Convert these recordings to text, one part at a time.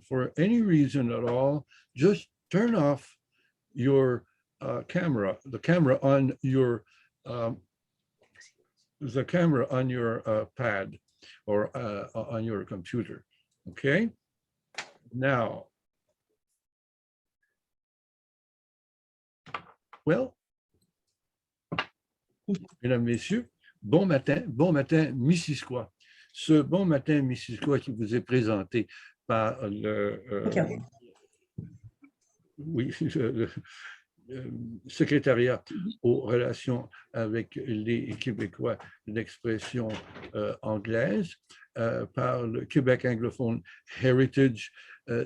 for any reason at all, just turn off your camera, the camera on your pad or on your computer. Okay. Now, well, mesdames, messieurs, bon matin, Missisquoi. Ce bon matin, Missisquoi qui vous est présenté par le secrétariat aux relations avec les Québécois d'expression anglaise, par le Québec anglophone Heritage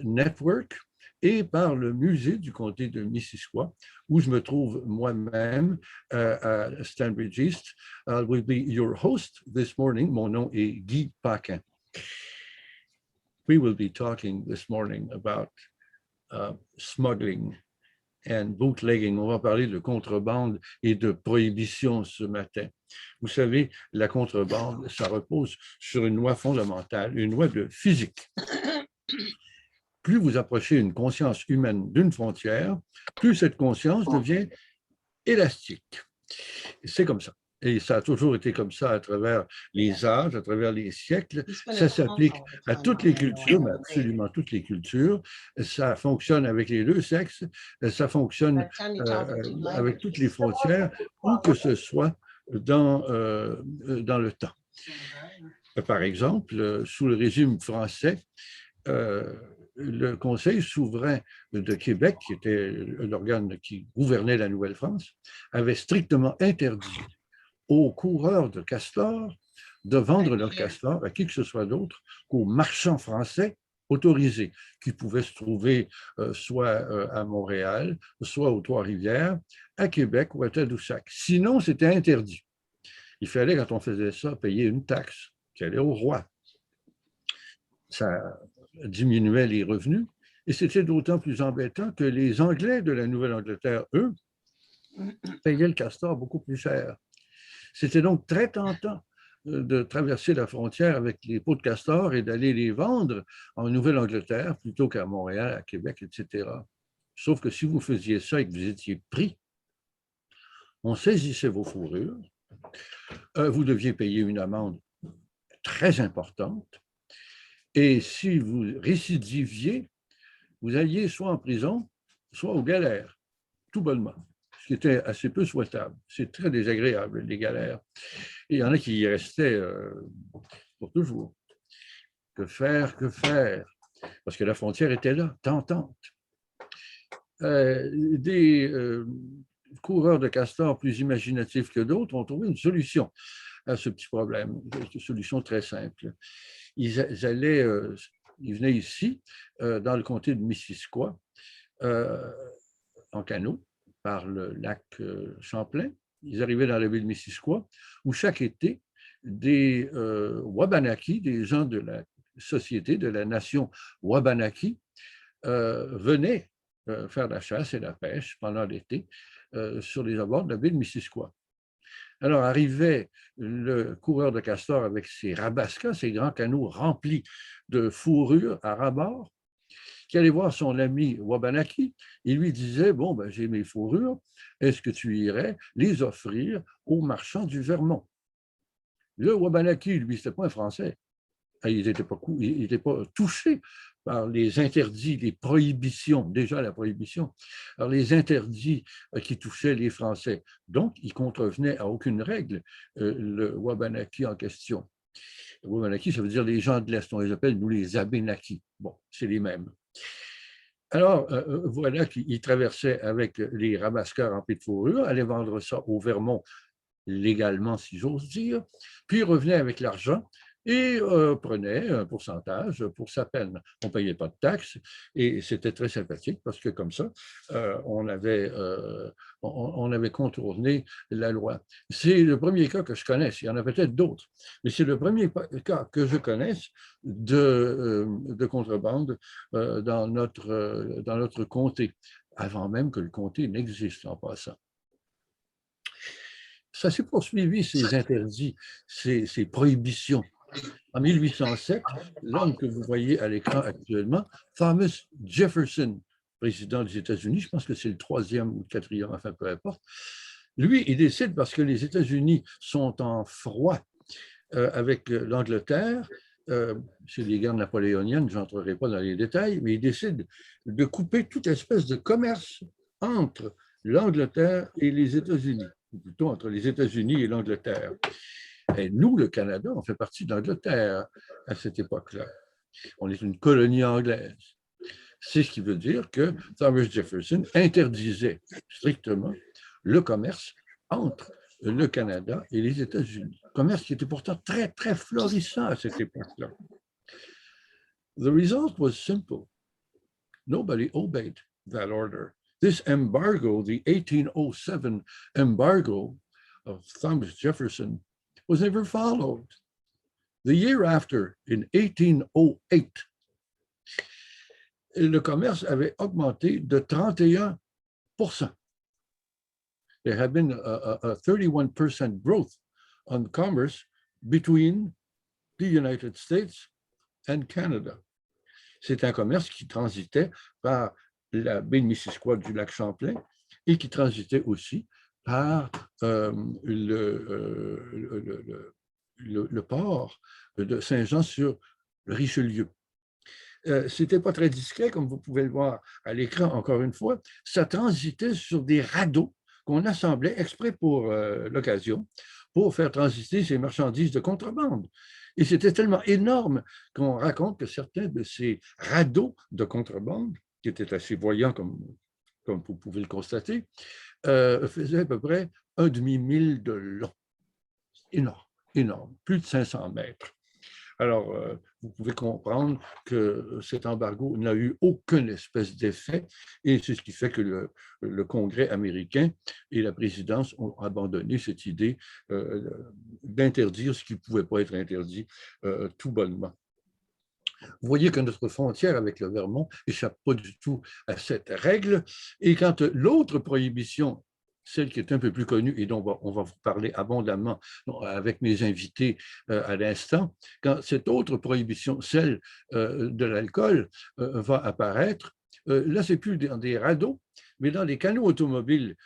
Network et par le musée du comté de Missisquoi, où je me trouve moi-même à Stanbridge East. I will be your host this morning. Mon nom est Guy Paquin. We will be talking this morning about smuggling and bootlegging. On va parler de contrebande et de prohibition ce matin. Vous savez, la contrebande, ça repose sur une loi fondamentale, une loi de physique. Plus vous approchez une conscience humaine d'une frontière, plus cette conscience devient élastique. C'est comme ça. Et ça a toujours été comme ça à travers les âges, à travers les siècles. Ça s'applique à toutes les cultures, mais absolument toutes les cultures. Ça fonctionne avec les deux sexes, ça fonctionne avec toutes les frontières, où que ce soit dans le temps. Par exemple, sous le régime français, le Conseil souverain de Québec, qui était l'organe qui gouvernait la Nouvelle-France, avait strictement interdit aux coureurs de castors de vendre leurs castors à qui que ce soit d'autre qu'aux marchands français autorisés, qui pouvaient se trouver soit à Montréal, soit aux Trois-Rivières, à Québec ou à Tadoussac. Sinon, c'était interdit. Il fallait, quand on faisait ça, payer une taxe qui allait au roi. Ça diminuait les revenus, et c'était d'autant plus embêtant que les Anglais de la Nouvelle-Angleterre, eux, payaient le castor beaucoup plus cher. C'était donc très tentant de traverser la frontière avec les peaux de castor et d'aller les vendre en Nouvelle-Angleterre plutôt qu'à Montréal, à Québec, etc. Sauf que si vous faisiez ça et que vous étiez pris, on saisissait vos fourrures, vous deviez payer une amende très importante, et si vous récidiviez, vous alliez soit en prison, soit aux galères, tout bonnement, ce qui était assez peu souhaitable. C'est très désagréable, les galères. Et il y en a qui y restaient pour toujours. Que faire, que faire? Parce que la frontière était là, tentante. Des coureurs de castors plus imaginatifs que d'autres ont trouvé une solution à ce petit problème, une solution très simple. Ils venaient ici, dans le comté de Missisquoi, en canot, par le lac Champlain. Ils arrivaient dans la ville de Missisquoi, où chaque été, des Wabanaki, des gens de la société, de la nation Wabanaki, venaient faire la chasse et la pêche pendant l'été sur les abords de la baie de Missisquoi. Alors arrivait le coureur de castor avec ses rabascas, ses grands canots remplis de fourrure à rabord, qui allait voir son ami Wabanaki. Il lui disait, bon, ben, j'ai mes fourrures, est-ce que tu irais les offrir aux marchands du Vermont? Le Wabanaki, lui, c'était pas un Français. Il n'était pas touché par les interdits, les prohibitions, déjà la prohibition, alors les interdits qui touchaient les Français. Donc, il contrevenait à aucune règle, le Wabanaki en question. Le Wabanaki, ça veut dire les gens de l'Est, on les appelle, nous, les Abénakis. Bon, c'est les mêmes. Alors, voilà qu'il traversait avec les rabasqueurs remplis de fourrure, allait vendre ça au Vermont légalement, si j'ose dire, puis revenait avec l'argent et prenait un pourcentage pour sa peine. On ne payait pas de taxes et c'était très sympathique parce que comme ça, on avait contourné la loi. C'est le premier cas que je connaisse. Il y en a peut-être d'autres, mais c'est le premier cas que je connaisse de contrebande dans notre comté, avant même que le comté n'existe en passant. Ça s'est poursuivi, ces interdits, ces prohibitions En 1807, l'homme que vous voyez à l'écran actuellement, Thomas Jefferson, président des États-Unis, je pense que c'est le troisième ou le quatrième, enfin peu importe, lui, il décide parce que les États-Unis sont en froid avec l'Angleterre, c'est les guerres napoléoniennes, je n'entrerai pas dans les détails, mais il décide de couper toute espèce de commerce entre l'Angleterre et les États-Unis, ou plutôt entre les États-Unis et l'Angleterre. Et nous, le Canada, on fait partie de l'Angleterre à cette époque-là. On est une colonie anglaise. C'est ce qui veut dire que Thomas Jefferson interdisait strictement le commerce entre le Canada et les États-Unis. Commerce qui était pourtant très, très florissant à cette époque-là. The result was simple. Nobody obeyed that order. This embargo, the 1807 embargo of Thomas Jefferson, was never followed. The year after, in 1808, le commerce avait augmenté de 31%. There had been a 31% growth on commerce between the United States and Canada. C'est un commerce qui transitait par la baie de Missisquoi du lac Champlain et qui transitait aussi par le port de Saint-Jean sur le Richelieu. C'était pas très discret, comme vous pouvez le voir à l'écran, encore une fois. Ça transitait sur des radeaux qu'on assemblait exprès pour l'occasion, pour faire transiter ces marchandises de contrebande. Et c'était tellement énorme qu'on raconte que certains de ces radeaux de contrebande, qui étaient assez voyants, comme vous pouvez le constater, faisaient à peu près un demi-mille de long. Énorme, énorme, plus de 500 mètres. Alors, vous pouvez comprendre que cet embargo n'a eu aucune espèce d'effet et c'est ce qui fait que le Congrès américain et la présidence ont abandonné cette idée d'interdire ce qui ne pouvait pas être interdit tout bonnement. Vous voyez que notre frontière avec le Vermont n'échappe pas du tout à cette règle et quand l'autre prohibition, celle qui est un peu plus connue et dont on va vous parler abondamment avec mes invités à l'instant, quand cette autre prohibition, celle de l'alcool, va apparaître, là, c'est plus dans des radeaux, mais dans les canaux automobiles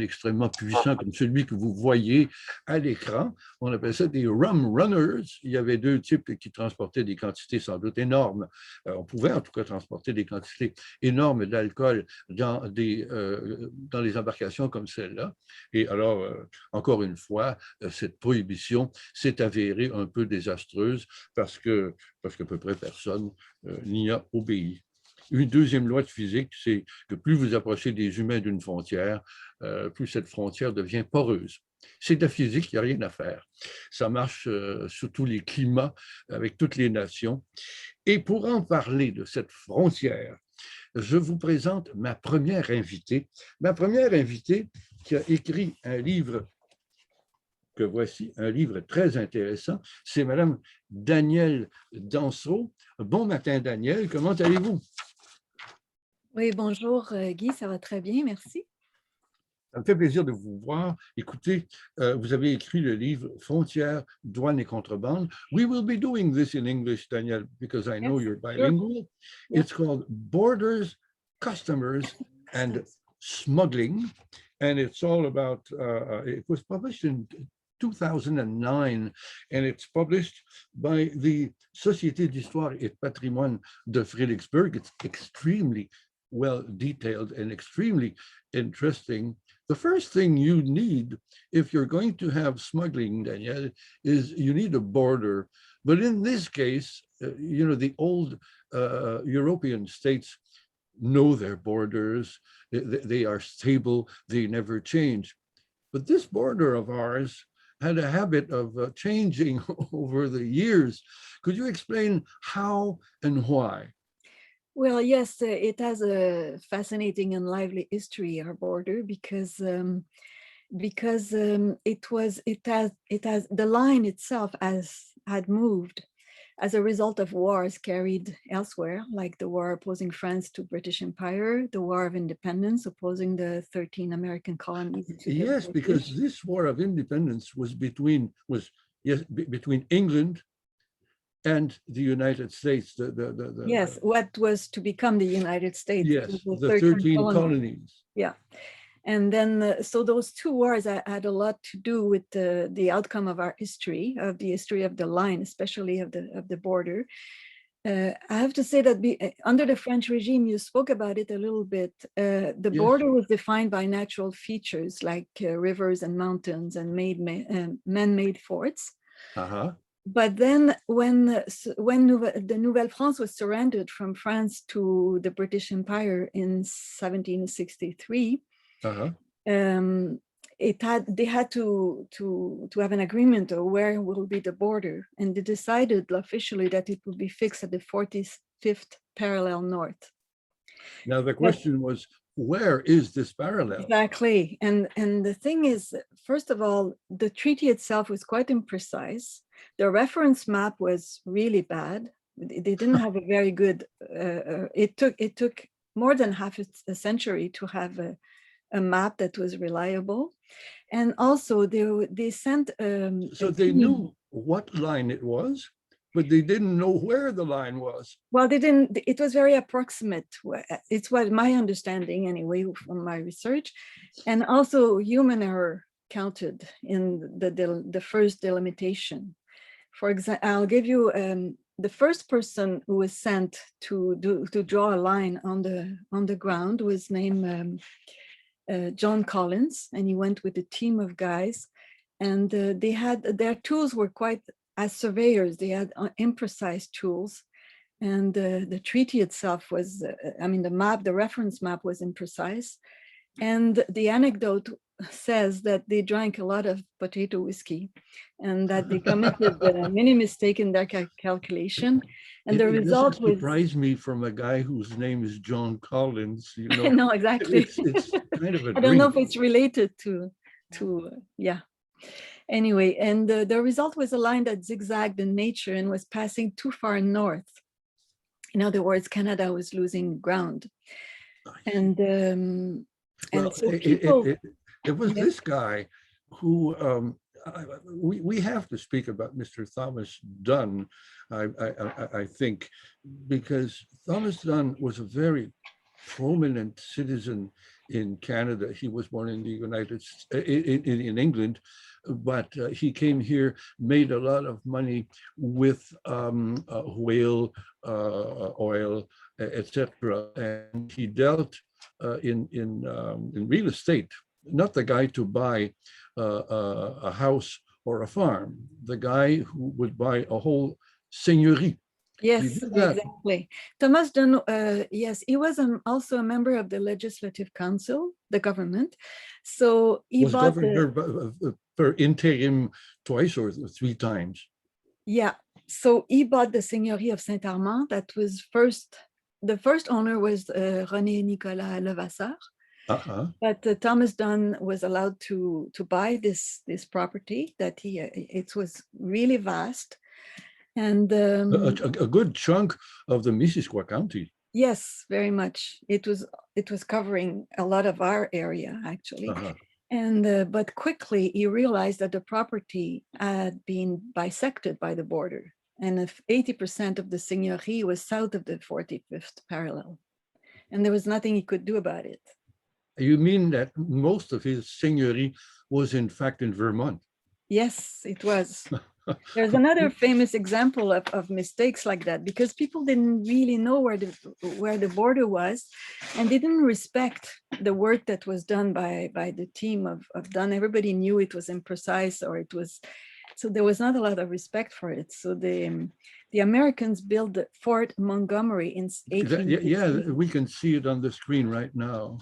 extrêmement puissants comme celui que vous voyez à l'écran. On appelle ça des rum runners. Il y avait deux types qui transportaient des quantités sans doute énormes. On pouvait en tout cas transporter des quantités énormes d'alcool dans les embarcations comme celle-là. Et alors, encore une fois, cette prohibition s'est avérée un peu désastreuse parce que à peu près personne n'y a obéi. Une deuxième loi de physique, c'est que plus vous approchez des humains d'une frontière, plus cette frontière devient poreuse. C'est de la physique, il n'y a rien à faire. Ça marche sur tous les climats, avec toutes les nations. Et pour en parler de cette frontière, je vous présente ma première invitée. Ma première invitée qui a écrit un livre que voici, un livre très intéressant, c'est Madame Danielle Dansereau. Bon matin, Danielle, comment allez-vous? Oui, bonjour Guy, ça va très bien, merci. Ça me fait plaisir de vous voir. Écoutez, vous avez écrit le livre Frontières, douane et contrebande. We will be doing this in English, Danielle, because I know you're bilingual. Sure. It's called Borders, Customers and Smuggling. And it's all about, it was published in 2009 and it's published by the Société d'Histoire et de Patrimoine de Fredericksburg. It's extremely well detailed and extremely interesting. The first thing you need if you're going to have smuggling, Danielle, is you need a border. But in this case, the old European states know their borders. They are stable. They never change. But this border of ours had a habit of changing over the years. Could you explain how and why? Well, yes, it has a fascinating and lively history, our border, because the line itself had moved as a result of wars carried elsewhere, like the war opposing France to British Empire, the War of Independence opposing the 13 American colonies. Yes, because this War of Independence was yes, between England and the United States. Yes, what was to become the United States. Yes, the the 13 colonies. Yeah. And then, so those two wars had a lot to do with the outcome of our history, of the history of the line, especially of the border. I have to say that under the French regime, you spoke about it a little bit. The Yes. border was defined by natural features like rivers and mountains and man-made forts. Uh-huh. But then when the Nouvelle France was surrendered from France to the British Empire in 1763, Uh-huh. They had to have an agreement of where will be the border, and they decided officially that it would be fixed at the 45th parallel north. Now the question was, where is this parallel? Exactly, and the thing is, first of all, the treaty itself was quite imprecise. The reference map was really bad. They didn't have a very good. It took more than half a century to have a map that was reliable, and also they sent. So they knew what line it was, but they didn't know where the line was. Well, they didn't. It was very approximate. It's what my understanding, anyway, from my research, and also human error counted in the first delimitation. For example, I'll give you the first person who was sent to draw a line on the ground was named John Collins, and he went with a team of guys, and they had their tools were quite, as surveyors, they had imprecise tools, and the treaty itself was, the reference map was imprecise, and the anecdote says that they drank a lot of potato whiskey, and that they committed many mistakes in their calculation. And the result was, surprised me from a guy whose name is John Collins. You know, no, exactly. It's kind of a I don't know if it's related to yeah. Anyway, and the result was a line that zigzagged in nature and was passing too far north. In other words, Canada was losing ground. And well, so people, it was this guy who we have to speak about Mr. Thomas Dunn, I think, because Thomas Dunn was a very prominent citizen in Canada. He was born in the in England, but he came here, made a lot of money with whale oil, etc. And he dealt in real estate. Not the guy to buy a house or a farm, the guy who would buy a whole seigneurie. Yes, exactly. Thomas Dunn, yes, he was also a member of the Legislative Council, the government. So he was governor per interim twice or three times. Yeah, so he bought the seigneurie of Saint-Armand. That was the first owner was René Nicolas Levasseur. But Thomas Dunn was allowed to buy this property that it was really vast. And a good chunk of the Missisquoi County. Yes, very much. It was covering a lot of our area, actually. And but quickly he realized that the property had been bisected by the border, and if 80% of the seigneurie was south of the 45th parallel, and there was nothing he could do about it. You mean that most of his seigneurie was in fact in Vermont? Yes, it was. There's another famous example of mistakes like that, because people didn't really know where the border was, and they didn't respect the work that was done by the team of Dunn. Everybody knew it was imprecise, or it was, so there was not a lot of respect for it. So the Americans built Fort Montgomery in 1860. Yeah, we can see it on the screen right now.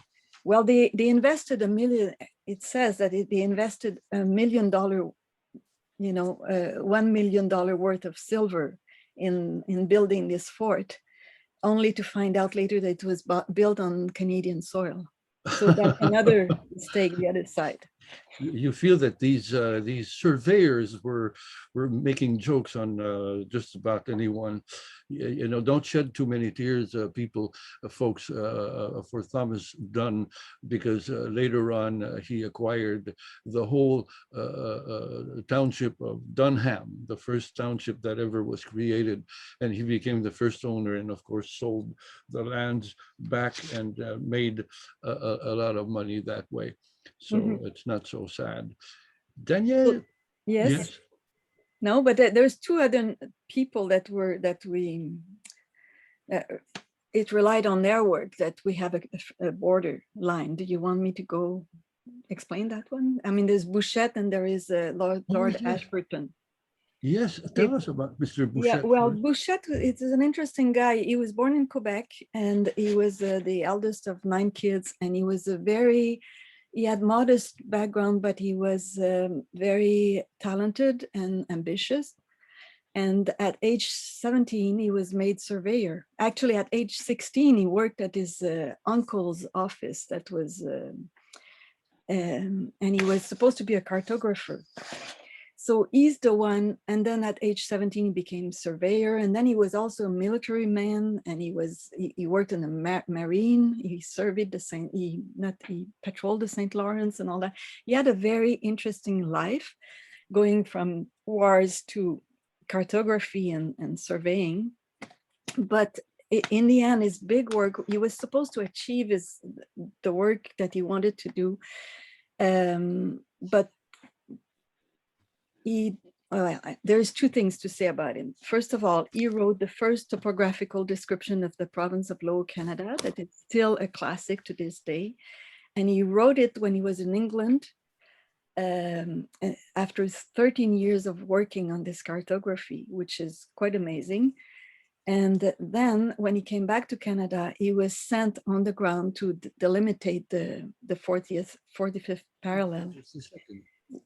Well, they invested $1 million. It says that they invested $1 million, $1 million worth of silver in building this fort, only to find out later that it was built on Canadian soil. So that's another mistake, the other side. You feel that these surveyors were making jokes on just about anyone. You know, don't shed too many tears, people, folks, for Thomas Dunn, because later on he acquired the whole township of Dunham, the first township that ever was created, and he became the first owner, and of course sold the lands back and made a lot of money that way. So Mhm. it's not so sad. So, Danielle, yes, yes, no, but there's two other people that we uh, it relied on their work that we have a border line. Do you want me to go explain that one? I mean, there's Bouchette and there is oh Lord yes, Ashburton. yes. It- Tell us about Mr. yeah, Bouchette well, first. Bouchette is an interesting guy. He was born in Quebec and he was the eldest of 9 kids, and he was he had modest background, but he was very talented and ambitious. And at age 17, he was made surveyor. Actually, at age 16, he worked at his uncle's office that was, and he was supposed to be a cartographer. So he's the one, and then at age 17, he became surveyor, and then he was also a military man, and he worked in the marine, he surveyed he patrolled the St. Lawrence and all that. He had a very interesting life, going from wars to cartography and surveying. But in the end, his big work, he was supposed to achieve the work that he wanted to do. But there's two things to say about him. First of all, he wrote the first topographical description of the province of Lower Canada that is still a classic to this day. And he wrote it when he was in England, after 13 years of working on this cartography, which is quite amazing. And then when he came back to Canada, he was sent on the ground to delimitate the 45th parallel Just a second,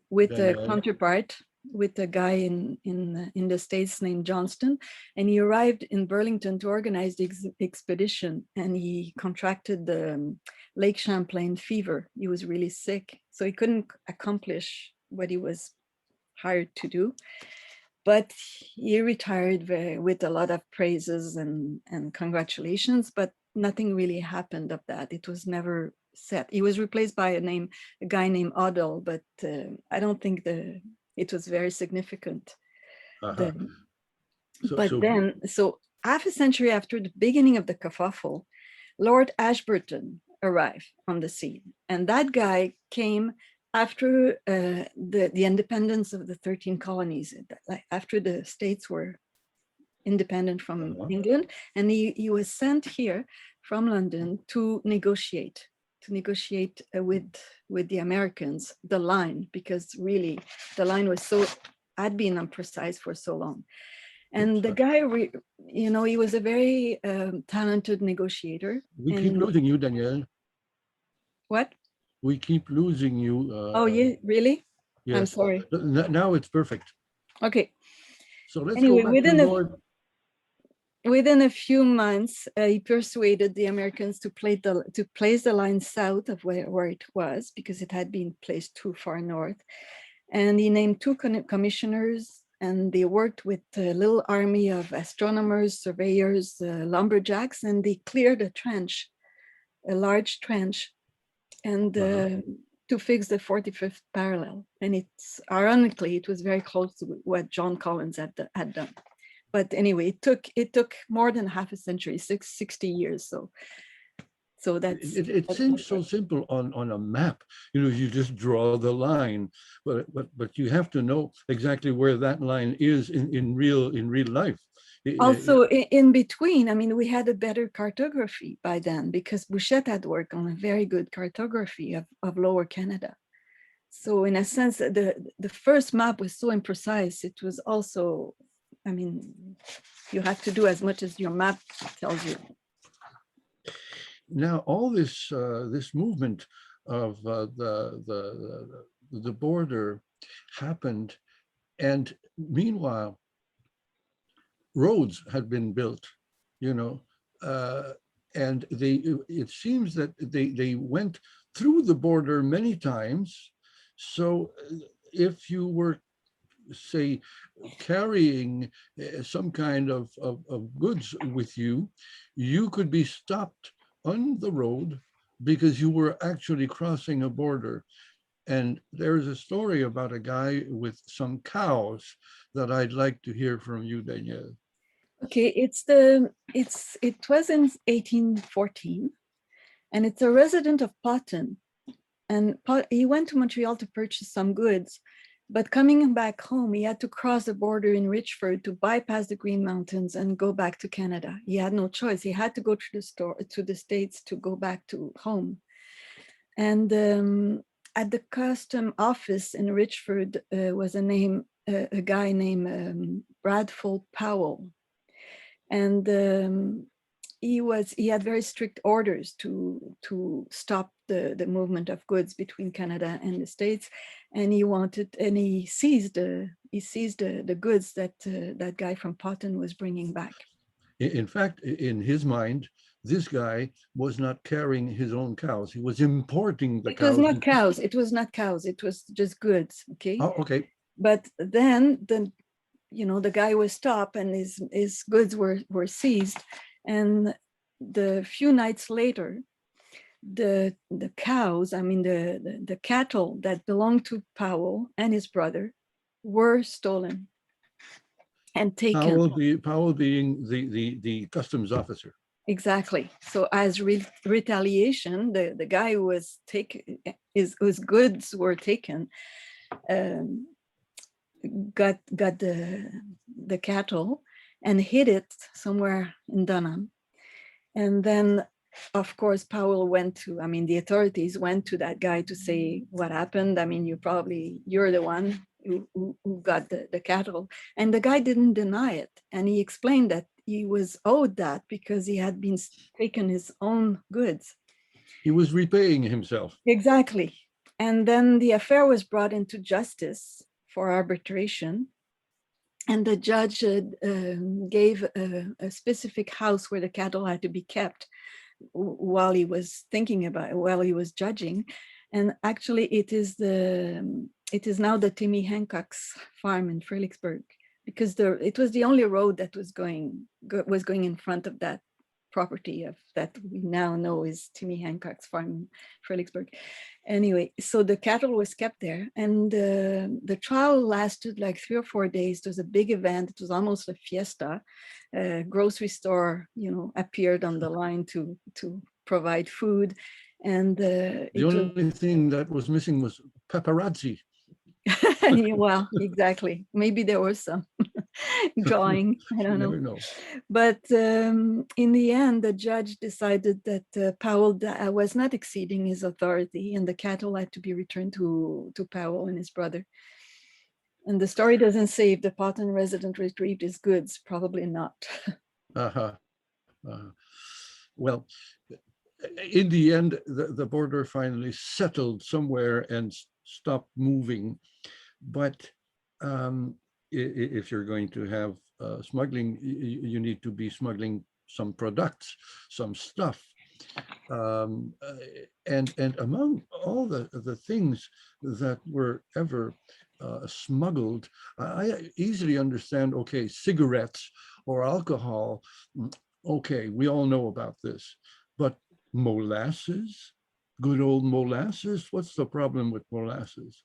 with a Danielle. counterpart, with a guy in the States named Johnston. And he arrived in Burlington to organize the expedition, and he contracted the Lake Champlain fever. He was really sick, so he couldn't accomplish what he was hired to do. But he retired with a lot of praises and congratulations, but nothing really happened of that. It was never set. He was replaced by a guy named Odell, but I don't think it was very significant. Uh-huh. So half a century after the beginning of the kerfuffle, Lord Ashburton arrived on the scene, and that guy came after the independence of the 13 colonies, after the states were independent from England, and he was sent here from London to negotiate with the Americans the line, because really the line had been imprecise for so long. And the guy, he was a very talented negotiator. We keep losing you, Danielle. What? We keep losing you. Oh, yeah, really? Yes. I'm sorry. Now it's perfect. Okay. So let's Anyway, go back to Lord. Within a few months, he persuaded the Americans to place the line south of where it was, because it had been placed too far north. And he named 2 commissioners, and they worked with a little army of astronomers, surveyors, lumberjacks, and they cleared a large trench, and to fix the 45th parallel. And it's ironically, it was very close to what John Collins had done. But anyway, it took more than half a century, 60 years. So that's it seems so simple on a map. You just draw the line, but you have to know exactly where that line is in real life. Also, in between, I mean, we had a better cartography by then, because Bouchette had worked on a very good cartography of Lower Canada. So in a sense, the first map was so imprecise. It was also, I mean, you have to do as much as your map tells you. Now, all this movement of the border happened, and meanwhile, roads had been built, and it seems that they went through the border many times, So if you were, say, carrying some kind of goods with you, you could be stopped on the road because you were actually crossing a border. And there's a story about a guy with some cows that I'd like to hear from you, Danielle. Okay, it was in 1814, and it's a resident of Potton, and he went to Montreal to purchase some goods, but coming back home, he had to cross the border in Richford to bypass the Green Mountains and go back to Canada. He had no choice. He had to go to the States to go back to home. And at the custom office in Richford was a guy named Bradford Powell. And he had very strict orders to stop the movement of goods between Canada and the States, and he seized the goods that that guy from Potton was bringing back. In fact, in his mind, this guy was not carrying his own cows. He was importing the cows. It was not cows. It was not cows. It was just goods. Okay. Oh, okay. But then the guy was stopped and his goods were seized, and the few nights later, the cows, I mean the cattle that belonged to Powell and his brother were stolen and taken. Powell being the customs officer. Exactly. So as retaliation, the guy who was taken, his goods were taken, got the cattle and hid it somewhere in Dunham. And then, of course, Powell the authorities went to that guy to say what happened. I mean, you're the one who got the cattle. And the guy didn't deny it. And he explained that he was owed that because he had been taken his own goods. He was repaying himself. Exactly. And then the affair was brought into justice for arbitration. And the judge gave a specific house where the cattle had to be kept while he was while he was judging. And actually it is now the Timmy Hancock's farm in Fredericksburg, because it was the only road that was going in front of that property that we now know is Timmy Hancock's farm in Fredericksburg. Anyway, so the cattle was kept there, and the trial lasted like 3 or 4 days. It was a big event. It was almost a fiesta. A grocery store, appeared on the line to provide food, and the only thing that was missing was paparazzi. Well, exactly. Maybe there was some drawing. I don't know. But in the end, the judge decided that Powell was not exceeding his authority, and the cattle had to be returned to Powell and his brother. And the story doesn't say if the Potton resident retrieved his goods. Probably not. Well, in the end, the border finally settled somewhere and stopped moving. But if you're going to have smuggling, you need to be smuggling some products, some stuff. And among all the things that were ever smuggled, I easily understand, okay, cigarettes or alcohol, okay, we all know about this, but molasses, good old molasses, what's the problem with molasses?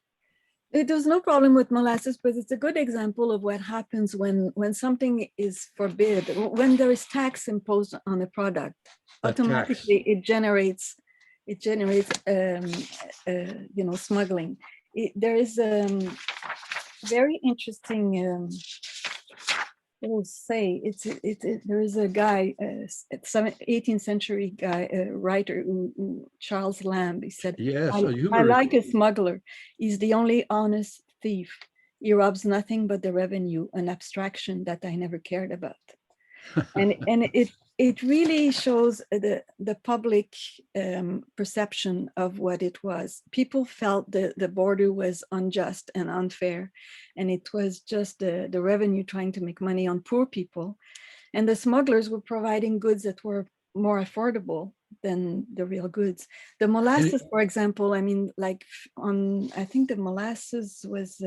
There's no problem with molasses, but it's a good example of what happens when something is forbid, when there is tax imposed on a product. Automatically it generates smuggling. There is a very interesting we'll say there is a guy, 18th century guy, writer, Charles Lamb. He said, yes, I like a smuggler. He's the only honest thief. He robs nothing but the revenue, an abstraction that I never cared about. and it really shows the public perception of what it was. People felt the border was unjust and unfair, and it was just the revenue trying to make money on poor people. And the smugglers were providing goods that were more affordable than the real goods. The molasses, for example, I mean, like I think the molasses was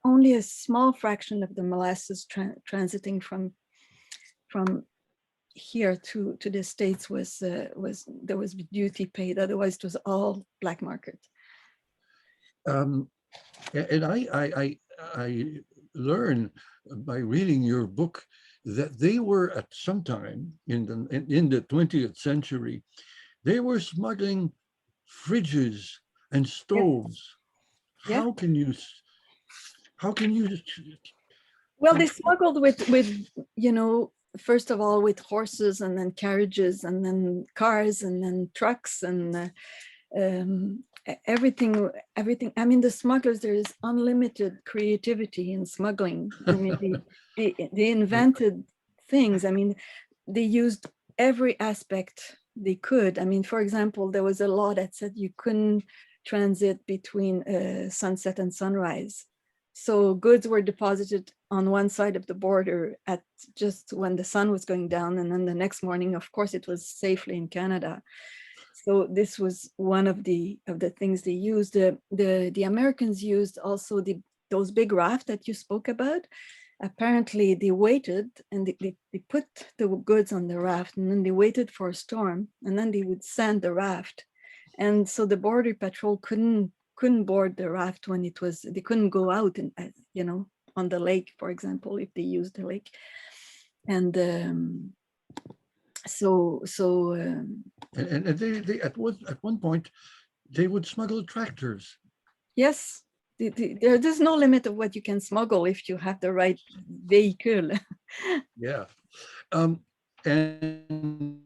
only a small fraction of the molasses transiting from here to the States was there was duty paid. Otherwise, it was all black market. And I learned by reading your book that they were at some time in the 20th century, they were smuggling fridges and stoves. Yeah. How can you? Well, they smuggled with you know, first of all with horses, and then carriages, and then cars, and then trucks, and everything. I mean, the smugglers, there is unlimited creativity in smuggling. I mean, they invented things. I mean, they used every aspect they could. I mean, for example, there was a law that said you couldn't transit between sunset and sunrise. So goods were deposited on one side of the border at just when the sun was going down, and then the next morning, of course, it was safely in Canada. So this was one of the things they used. The Americans used also those big rafts that you spoke about. Apparently, they waited and they put the goods on the raft, and then they waited for a storm, and then they would sand the raft. And so the border patrol couldn't board the raft when it was, they couldn't go out and you know, on the lake, for example, if they used the lake. And and they at one point they would smuggle tractors. Yes, there's no limit of what you can smuggle if you have the right vehicle. Yeah, and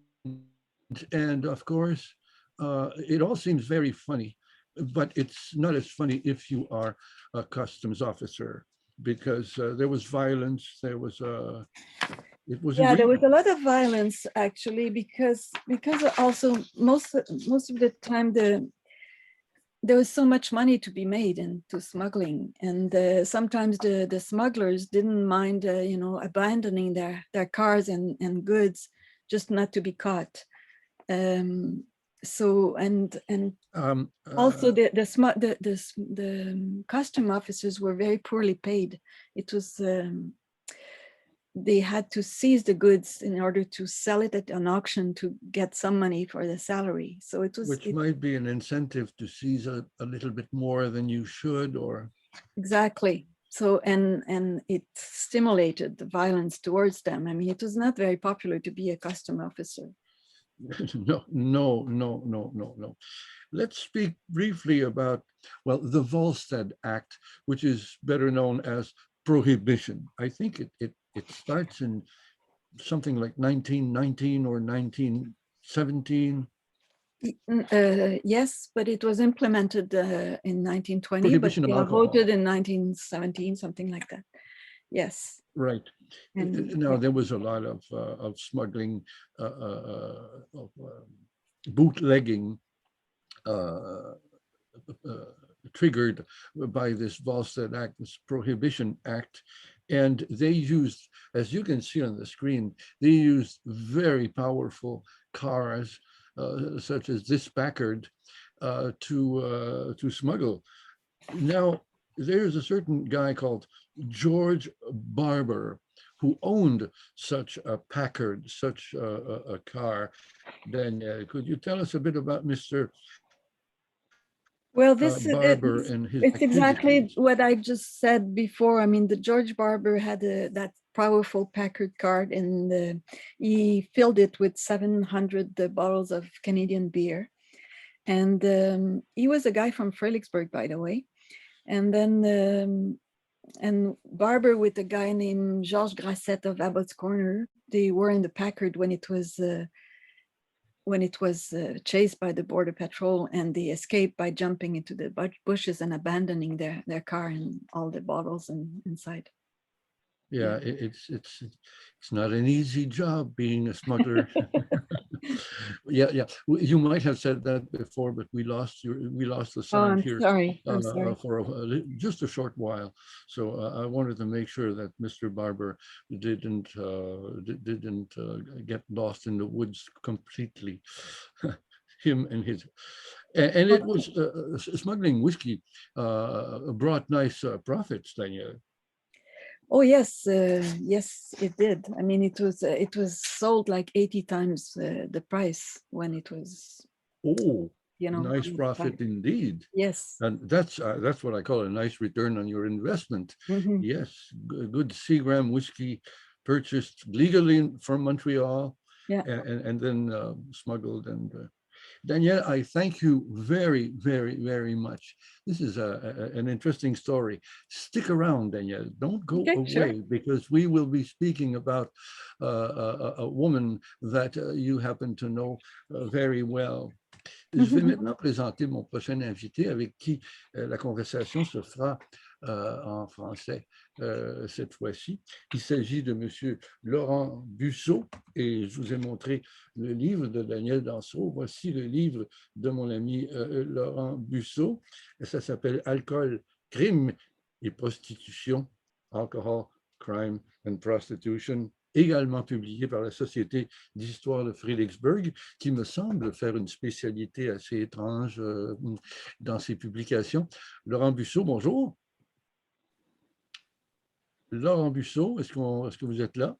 of course, it all seems very funny, but it's not as funny if you are a customs officer, because there was violence. There was Yeah, there was a lot of violence actually, because also most of the time there was so much money to be made into smuggling, and sometimes the smugglers didn't mind you know, abandoning their cars and goods just not to be caught. So and also the custom officers were very poorly paid. It was they had to seize the goods in order to sell it at an auction to get some money for the salary. So it was, which might be an incentive to seize a little bit more than you should, or exactly. So and it stimulated the violence towards them. I mean, it was not very popular to be a custom officer. No. Let's speak briefly about, well, the Volstead Act, which is better known as prohibition. I think it starts in something like 1919 or 1917. Yes, but it was implemented in 1920, Prohibition but of alcohol. voted in 1917, something like that. Yes. Right. And, now, there was a lot of smuggling, of bootlegging, triggered by this Volstead Act, this Prohibition Act. And they used, as you can see on the screen, they used very powerful cars, such as this Packard, to smuggle. Now, there's a certain guy called George Barber who owned such a Packard, such a car. Danielle, could you tell us a bit about Mr. well, Barber and his it's exactly activities? what I just said before. I mean, the George Barber had that powerful Packard car, and he filled it with 700 bottles of Canadian beer. And he was a guy from Fredericksburg, by the way. And then and Barber with a guy named Georges Grasset of Abbott's Corner, they were in the Packard when it was chased by the border patrol, and they escaped by jumping into the bushes and abandoning their car and all the bottles inside. Yeah, it's not an easy job being a smuggler. Yeah. You might have said that before, but we lost the Oh, sound I'm here sorry. I'm sorry. for just a short while. So I wanted to make sure that Mr. Barber didn't get lost in the woods completely. Him and his, and it was smuggling whiskey brought nice profits, Daniel. Oh yes, yes, it did. I mean, it was sold like 80 times the price when it was, Oh, you know. nice profit indeed. Yes. And that's what I call a nice return on your investment. Mhm. Yes, good Seagram whiskey purchased legally from Montreal, Yeah. and then smuggled. And Danielle, I thank you very, very, very much. This is an interesting story. Stick around, Danielle. Don't go Okay, away, sure. because we will be speaking about a woman that you happen to know very well. Je vais maintenant présenter mon prochain invité avec qui la conversation se fera en français cette fois-ci. Il s'agit de M. Laurent Busseau et je vous ai montré le livre de Daniel Dansereau. Voici le livre de mon ami Laurent Busseau. Ça s'appelle Alcool, crime et prostitution. Alcohol, crime and prostitution, également publié par la Société d'histoire de Fredericksburg, qui me semble faire une spécialité assez étrange dans ses publications. Laurent Busseau, bonjour. Laurent Busseau, est-ce que vous êtes là?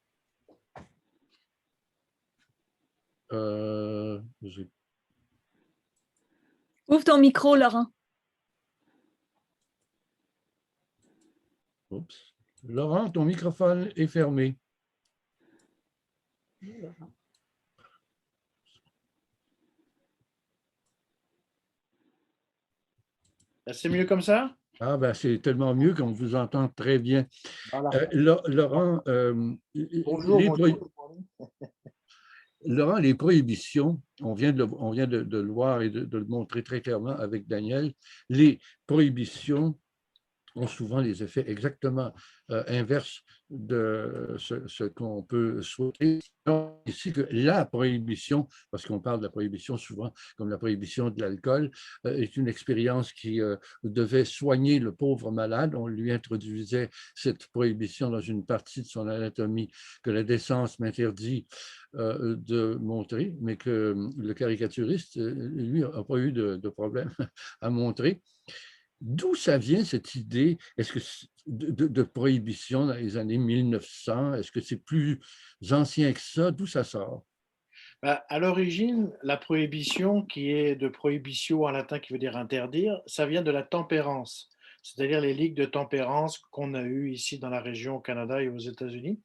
Ouvre ton micro, Laurent. Oups. Laurent, ton microphone est fermé. C'est mieux comme ça? Ah ben c'est tellement mieux qu'on vous entend très bien. Voilà. Laurent, Bonjour, Laurent, les prohibitions, on vient de le voir et de le montrer très clairement avec Daniel, les prohibitions ont souvent les effets exactement inverses de ce qu'on peut souhaiter. Ici, que la prohibition, parce qu'on parle de la prohibition souvent comme la prohibition de l'alcool, est une expérience qui devait soigner le pauvre malade. On lui introduisait cette prohibition dans une partie de son anatomie que la décence m'interdit de montrer, mais que le caricaturiste, lui, n'a pas eu de problème à montrer. D'où ça vient cette idée de prohibition dans les années 1900? Est-ce que c'est plus ancien que ça? D'où ça sort? À l'origine, la prohibition, qui est de prohibitio en latin, qui veut dire interdire, ça vient de la tempérance, c'est-à-dire les ligues de tempérance qu'on a eues ici dans la région au Canada et aux États-Unis,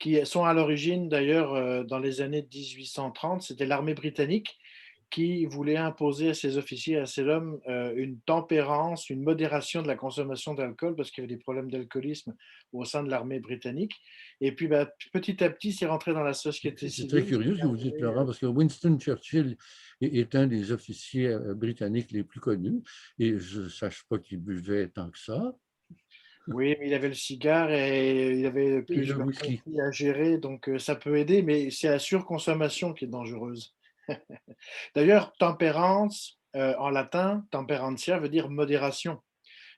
qui sont à l'origine d'ailleurs dans les années 1830, c'était l'armée britannique qui voulait imposer à ses officiers, à ses hommes, une tempérance, une modération de la consommation d'alcool, parce qu'il y avait des problèmes d'alcoolisme au sein de l'armée britannique. Et puis, petit à petit, c'est rentré dans la société civile. C'est très curieux ce que vous dites, Laurent, parce que Winston Churchill est un des officiers britanniques les plus connus, et je ne sache pas qu'il buvait tant que ça. Oui, mais il avait le cigare et il avait plusieurs conflits à gérer, donc ça peut aider, mais c'est la surconsommation qui est dangereuse. D'ailleurs, tempérance, en latin, temperantia veut dire modération.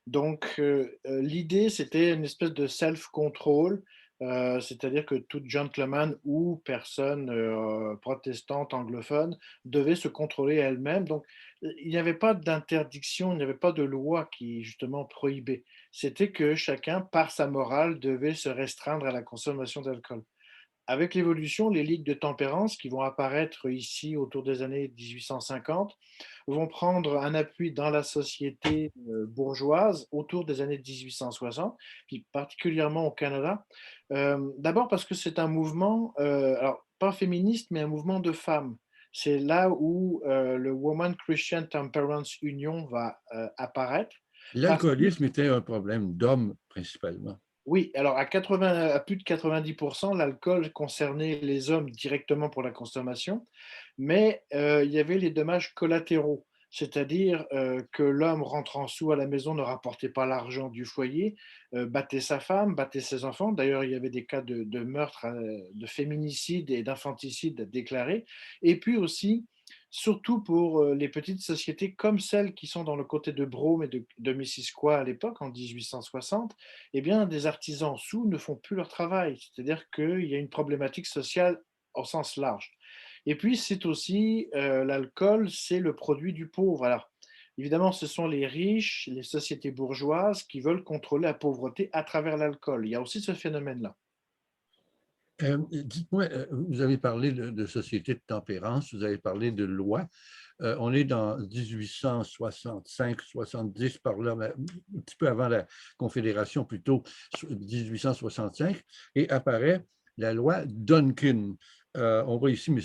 Donc, l'idée, c'était une espèce de self-control, c'est-à-dire que tout gentleman ou personne protestante anglophone devait se contrôler elle-même. Donc, il n'y avait pas d'interdiction, il n'y avait pas de loi qui, justement, prohibait. C'était que chacun, par sa morale, devait se restreindre à la consommation d'alcool. Avec l'évolution, les ligues de tempérance qui vont apparaître ici autour des années 1850 vont prendre un appui dans la société bourgeoise autour des années 1860, puis particulièrement au Canada. D'abord parce que c'est un mouvement, alors pas féministe, mais un mouvement de femmes. C'est là où le Woman Christian Temperance Union va apparaître. L'alcoolisme était un problème d'hommes principalement. Oui, alors à plus de 90%, l'alcool concernait les hommes directement pour la consommation, mais il y avait les dommages collatéraux, c'est-à-dire que l'homme rentrant sous à la maison ne rapportait pas l'argent du foyer, battait sa femme, battait ses enfants. D'ailleurs, il y avait des cas de meurtre, de féminicide et d'infanticide déclarés. Et puis aussi, surtout pour les petites sociétés comme celles qui sont dans le comté de Brome et de Missisquoi à l'époque, en 1860, eh bien, des artisans sous ne font plus leur travail. C'est-à-dire qu'il y a une problématique sociale au sens large. Et puis, c'est aussi l'alcool, c'est le produit du pauvre. Alors, évidemment, ce sont les riches, les sociétés bourgeoises qui veulent contrôler la pauvreté à travers l'alcool. Il y a aussi ce phénomène-là. Dites-moi, vous avez parlé de société de tempérance, vous avez parlé de loi. On est dans 1865-70 par là, mais un petit peu avant la Confédération, plutôt 1865, et apparaît la loi Duncan. On voit ici M.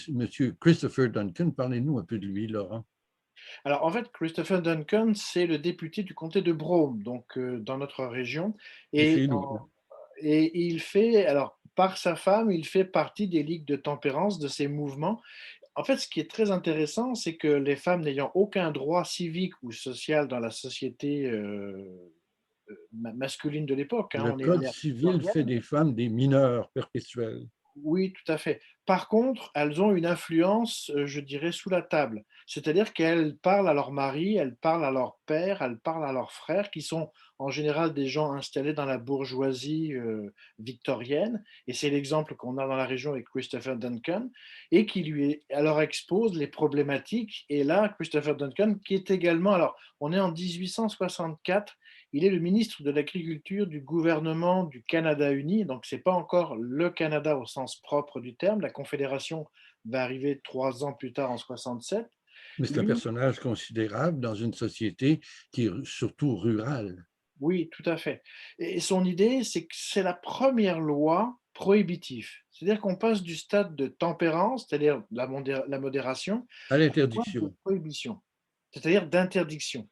Christopher Duncan. Parlez-nous un peu de lui, Laurent. Alors, en fait, Christopher Duncan, c'est le député du comté de Brome, donc dans notre région. Et Et, chez nous. et il fait, alors, par sa femme, il fait partie des ligues de tempérance, de ces mouvements. En fait, ce qui est très intéressant, c'est que les femmes n'ayant aucun droit civique ou social dans la société masculine de l'époque, hein, Le on est à Code l'ère civil fait victorienne. des femmes des mineurs perpétuels. Oui, tout à fait. Par contre, elles ont une influence, je dirais, sous la table. C'est-à-dire qu'elles parlent à leur mari, elles parlent à leur père, elles parlent à leurs frères, qui sont en général des gens installés dans la bourgeoisie victorienne. Et c'est l'exemple qu'on a dans la région avec Christopher Duncan, et qui lui alors expose les problématiques. Et là, Christopher Duncan, qui est également, alors on est en 1864, il est le ministre de l'Agriculture du gouvernement du Canada uni, donc ce n'est pas encore le Canada au sens propre du terme. La Confédération va arriver 3 ans plus tard, en 67. Mais c'est un Lui, personnage considérable dans une société qui est surtout rurale. oui, tout à fait. Et son idée, c'est que c'est la première loi prohibitive. C'est-à-dire qu'on passe du stade de tempérance, c'est-à-dire la modération, À au point de l'interdiction. prohibition, c'est-à-dire d'interdiction.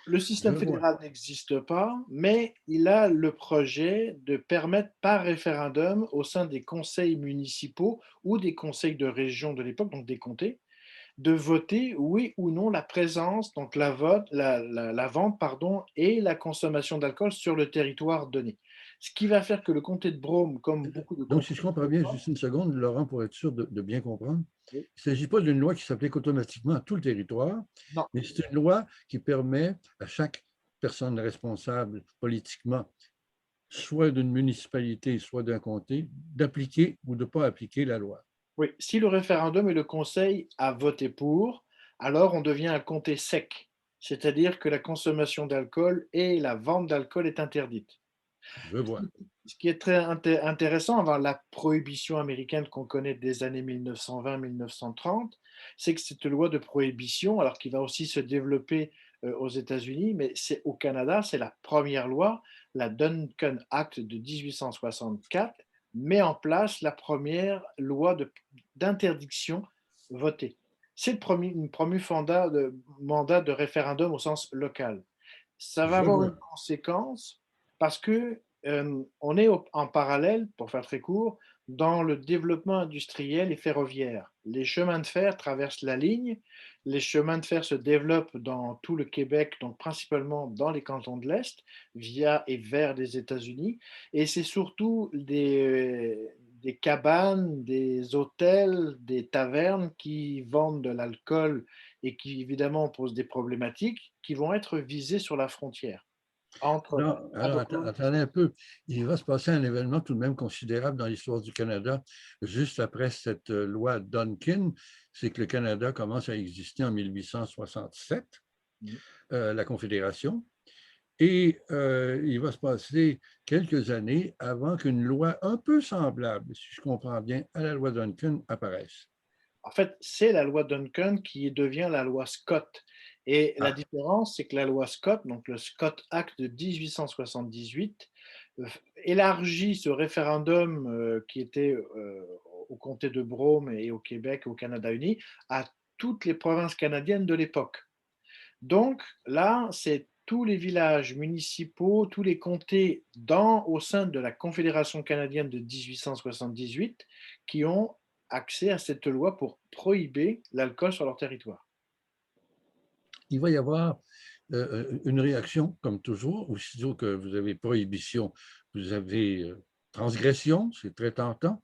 Le Je système vois. fédéral n'existe pas, mais il a le projet de permettre par référendum au sein des conseils municipaux ou des conseils de région de l'époque, donc des comtés, de voter oui ou non la présence, donc la vente pardon, et la consommation d'alcool sur le territoire donné. Ce qui va faire que le comté de Brome, comme beaucoup de Donc, comtés si je comprends de bien, l'époque, juste une seconde, Laurent, pour être sûr de bien comprendre, il oui, ne s'agit pas d'une loi qui s'applique automatiquement à tout le territoire, non, mais c'est une loi qui permet à chaque personne responsable politiquement, soit d'une municipalité, soit d'un comté, d'appliquer ou de ne pas appliquer la loi. oui, si le référendum et le conseil a voté pour, alors on devient un comté sec, c'est-à-dire que la consommation d'alcool et la vente d'alcool est interdite. Je vois. Ce qui est très intéressant avant la prohibition américaine qu'on connaît des années 1920-1930, c'est que cette loi de prohibition, alors qui va aussi se développer aux États-Unis, mais c'est au Canada, c'est la première loi, la Duncan Act de 1864, met en place la première loi d'interdiction votée. C'est une premier mandat de référendum au sens local. Ça va Je avoir une vois. conséquence parce que on est en parallèle, pour faire très court, dans le développement industriel et ferroviaire. Les chemins de fer traversent la ligne, les chemins de fer se développent dans tout le Québec, donc principalement dans les cantons de l'Est, via et vers les États-Unis, et c'est surtout des cabanes, des hôtels, des tavernes qui vendent de l'alcool et qui évidemment posent des problématiques, qui vont être visés sur la frontière entre Non, alors francophones. attendez un peu. Il va se passer un événement tout de même considérable dans l'histoire du Canada juste après cette loi Duncan, c'est que le Canada commence à exister en 1867, la Confédération, et il va se passer quelques années avant qu'une loi un peu semblable, si je comprends bien, à la loi Duncan apparaisse. En fait, c'est la loi Duncan qui devient la loi Scott. Et la Ah, différence, c'est que la loi Scott, donc le Scott Act de 1878, élargit ce référendum qui était au comté de Brome et au Québec, au Canada uni, à toutes les provinces canadiennes de l'époque. Donc là, c'est tous les villages municipaux, tous les comtés au sein de la Confédération canadienne de 1878 qui ont accès à cette loi pour prohiber l'alcool sur leur territoire. il va y avoir une réaction, comme toujours. Aussitôt que vous avez prohibition, vous avez transgression, c'est très tentant.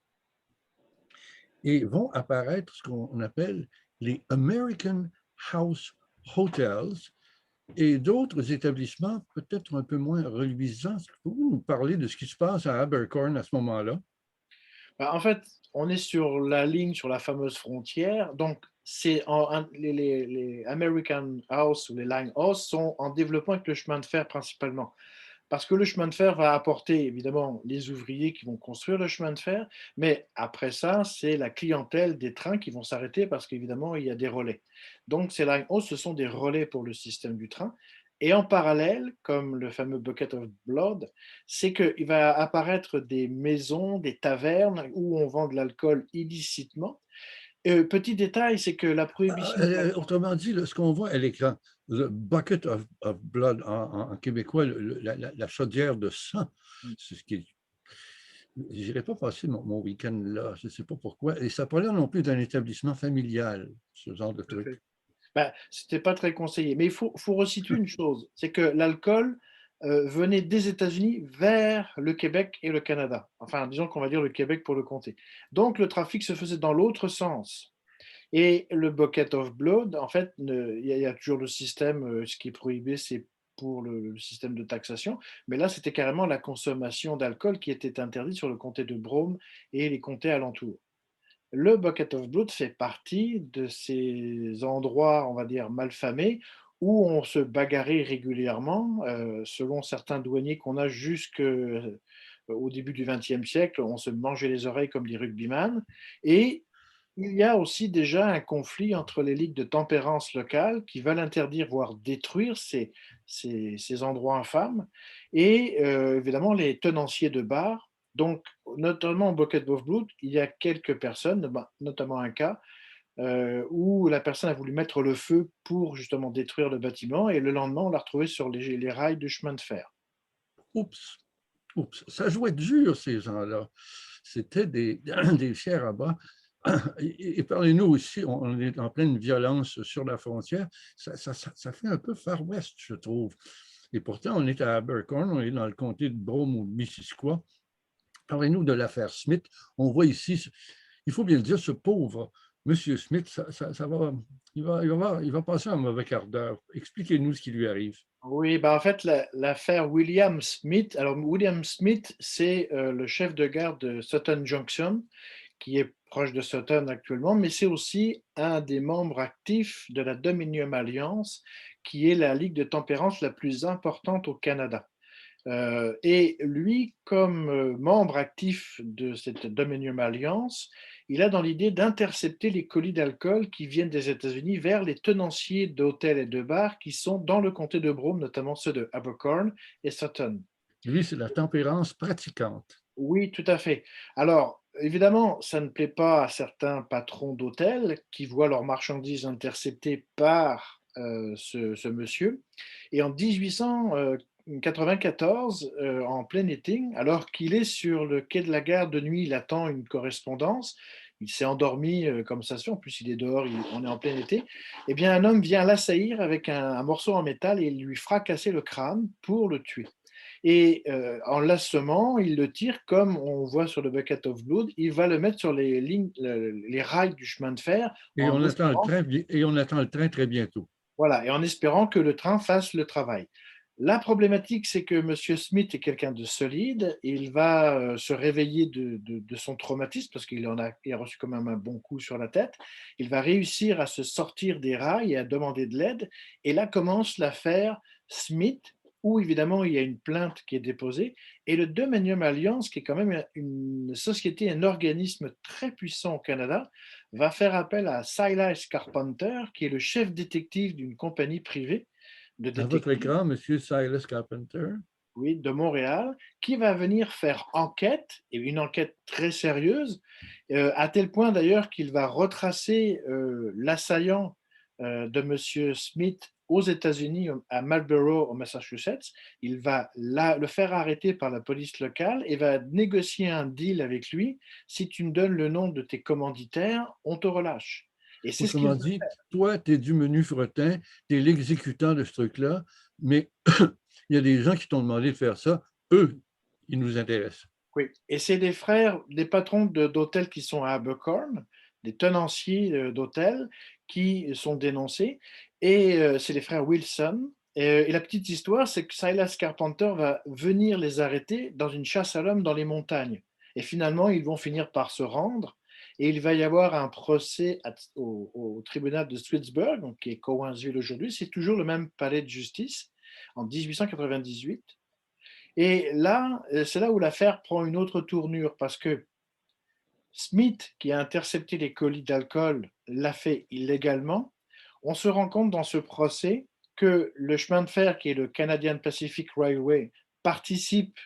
Et vont apparaître ce qu'on appelle les American House Hotels et d'autres établissements peut-être un peu moins reluisants. Pouvez-vous nous parler de ce qui se passe à Abercorn à ce moment-là? En fait, on est sur la ligne, sur la fameuse frontière. Donc, les American House ou les Line House sont en développement avec le chemin de fer principalement. Parce que le chemin de fer va apporter évidemment les ouvriers qui vont construire le chemin de fer, mais après ça, c'est la clientèle des trains qui vont s'arrêter parce qu'évidemment, il y a des relais. Donc, ces line house, ce sont des relais pour le système du train. Et en parallèle, comme le fameux Bucket of Blood, c'est qu'il va apparaître des maisons, des tavernes où on vend de l'alcool illicitement. Petit détail, c'est que la prohibition. Autrement dit, ce qu'on voit à l'écran, le bucket of blood en québécois, la chaudière de sang, c'est ce qui. Je n'irai pas passer mon week-end là, je ne sais pas pourquoi. Et ça n'a pas l'air non plus d'un établissement familial, ce genre de truc. C'était pas très conseillé. Mais il faut resituer une chose, c'est que l'alcool venait des États-Unis vers le Québec et le Canada. Enfin, disons qu'on va dire le Québec pour le comté. Donc, le trafic se faisait dans l'autre sens. Et le bucket of blood, en fait, il y a toujours le système, ce qui est prohibé, c'est pour le système de taxation. Mais là, c'était carrément la consommation d'alcool qui était interdite sur le comté de Brome et les comtés alentours. Le Bucket of Blood fait partie de ces endroits, on va dire, malfamés, où on se bagarrait régulièrement. Selon certains douaniers qu'on a jusqu'au début du XXe siècle, on se mangeait les oreilles comme des rugbyman. Et il y a aussi déjà un conflit entre les ligues de tempérance locales qui veulent interdire, voire détruire ces endroits infâmes, et évidemment les tenanciers de bars. Donc, notamment au Bucket of Blood, il y a quelques personnes, notamment un cas, où la personne a voulu mettre le feu pour justement détruire le bâtiment, et le lendemain, on l'a retrouvé sur les rails du chemin de fer. Oups, oups, ça jouait dur, ces gens-là. C'était des fiers à bas. Et parlez-nous aussi, on est en pleine violence sur la frontière. Ça fait un peu Far West, je trouve. Et pourtant, on est à Abercorn, on est dans le comté de Brome ou Missisquoi. Parlez-nous de l'affaire Smith. On voit ici, il faut bien le dire, ce pauvre Monsieur Smith, il va passer un mauvais quart d'heure. Expliquez-nous ce qui lui arrive. Oui, en fait, l'affaire William Smith. Alors, William Smith, c'est le chef de gare de Sutton Junction, qui est proche de Sutton actuellement, mais c'est aussi un des membres actifs de la Dominion Alliance, qui est la ligue de tempérance la plus importante au Canada. Et lui, comme membre actif de cette Dominion Alliance, il a dans l'idée d'intercepter les colis d'alcool qui viennent des États-Unis vers les tenanciers d'hôtels et de bars qui sont dans le comté de Brome, notamment ceux de Abercorn et Sutton. Lui, c'est la tempérance pratiquante. Oui, tout à fait. Alors, évidemment, ça ne plaît pas à certains patrons d'hôtels qui voient leurs marchandises interceptées par ce monsieur. Et en 1894, en plein été, alors qu'il est sur le quai de la gare de nuit, il attend une correspondance. Il s'est endormi comme ça se fait, en plus il est dehors, on est en plein été. Eh bien, un homme vient l'assaillir avec un morceau en métal et lui fracasser le crâne pour le tuer. Et en l'assommant, il le tire comme on voit sur le Bucket of Blood. Il va le mettre sur les rails du chemin de fer Et on attend le train très bientôt. voilà, et en espérant que le train fasse le travail. La problématique, c'est que M. Smith est quelqu'un de solide. Il va se réveiller de son traumatisme parce qu'il il a reçu quand même un bon coup sur la tête. Il va réussir à se sortir des rails et à demander de l'aide. Et là commence l'affaire Smith, où évidemment il y a une plainte qui est déposée. Et le Dominion Alliance, qui est quand même une société, un organisme très puissant au Canada, va faire appel à Silas Carpenter, qui est le chef détective d'une compagnie privée de À votre détectives, écran, M. Silas Carpenter. oui, de Montréal, qui va venir faire enquête, et une enquête très sérieuse, à tel point d'ailleurs qu'il va retracer l'assaillant de M. Smith aux États-Unis, à Marlborough, au Massachusetts. Il va le faire arrêter par la police locale et va négocier un deal avec lui. Si tu me donnes le nom de tes commanditaires, on te relâche. Et c'est ce Autrement dit, toi, tu es du menu fretin, tu es l'exécutant de ce truc-là, mais il y a des gens qui t'ont demandé de faire ça. Eux, ils nous intéressent. Oui, et c'est des frères, des patrons d'hôtels qui sont à Abercorn, des tenanciers d'hôtels qui sont dénoncés, et c'est les frères Wilson. Et la petite histoire, c'est que Silas Carpenter va venir les arrêter dans une chasse à l'homme dans les montagnes. Et finalement, ils vont finir par se rendre, et il va y avoir un procès au tribunal de Streetsburg, donc qui est Cowansville aujourd'hui. C'est toujours le même palais de justice, en 1898. Et là, c'est là où l'affaire prend une autre tournure parce que Smith, qui a intercepté les colis d'alcool, l'a fait illégalement. On se rend compte dans ce procès que le chemin de fer, qui est le Canadian Pacific Railway, participe,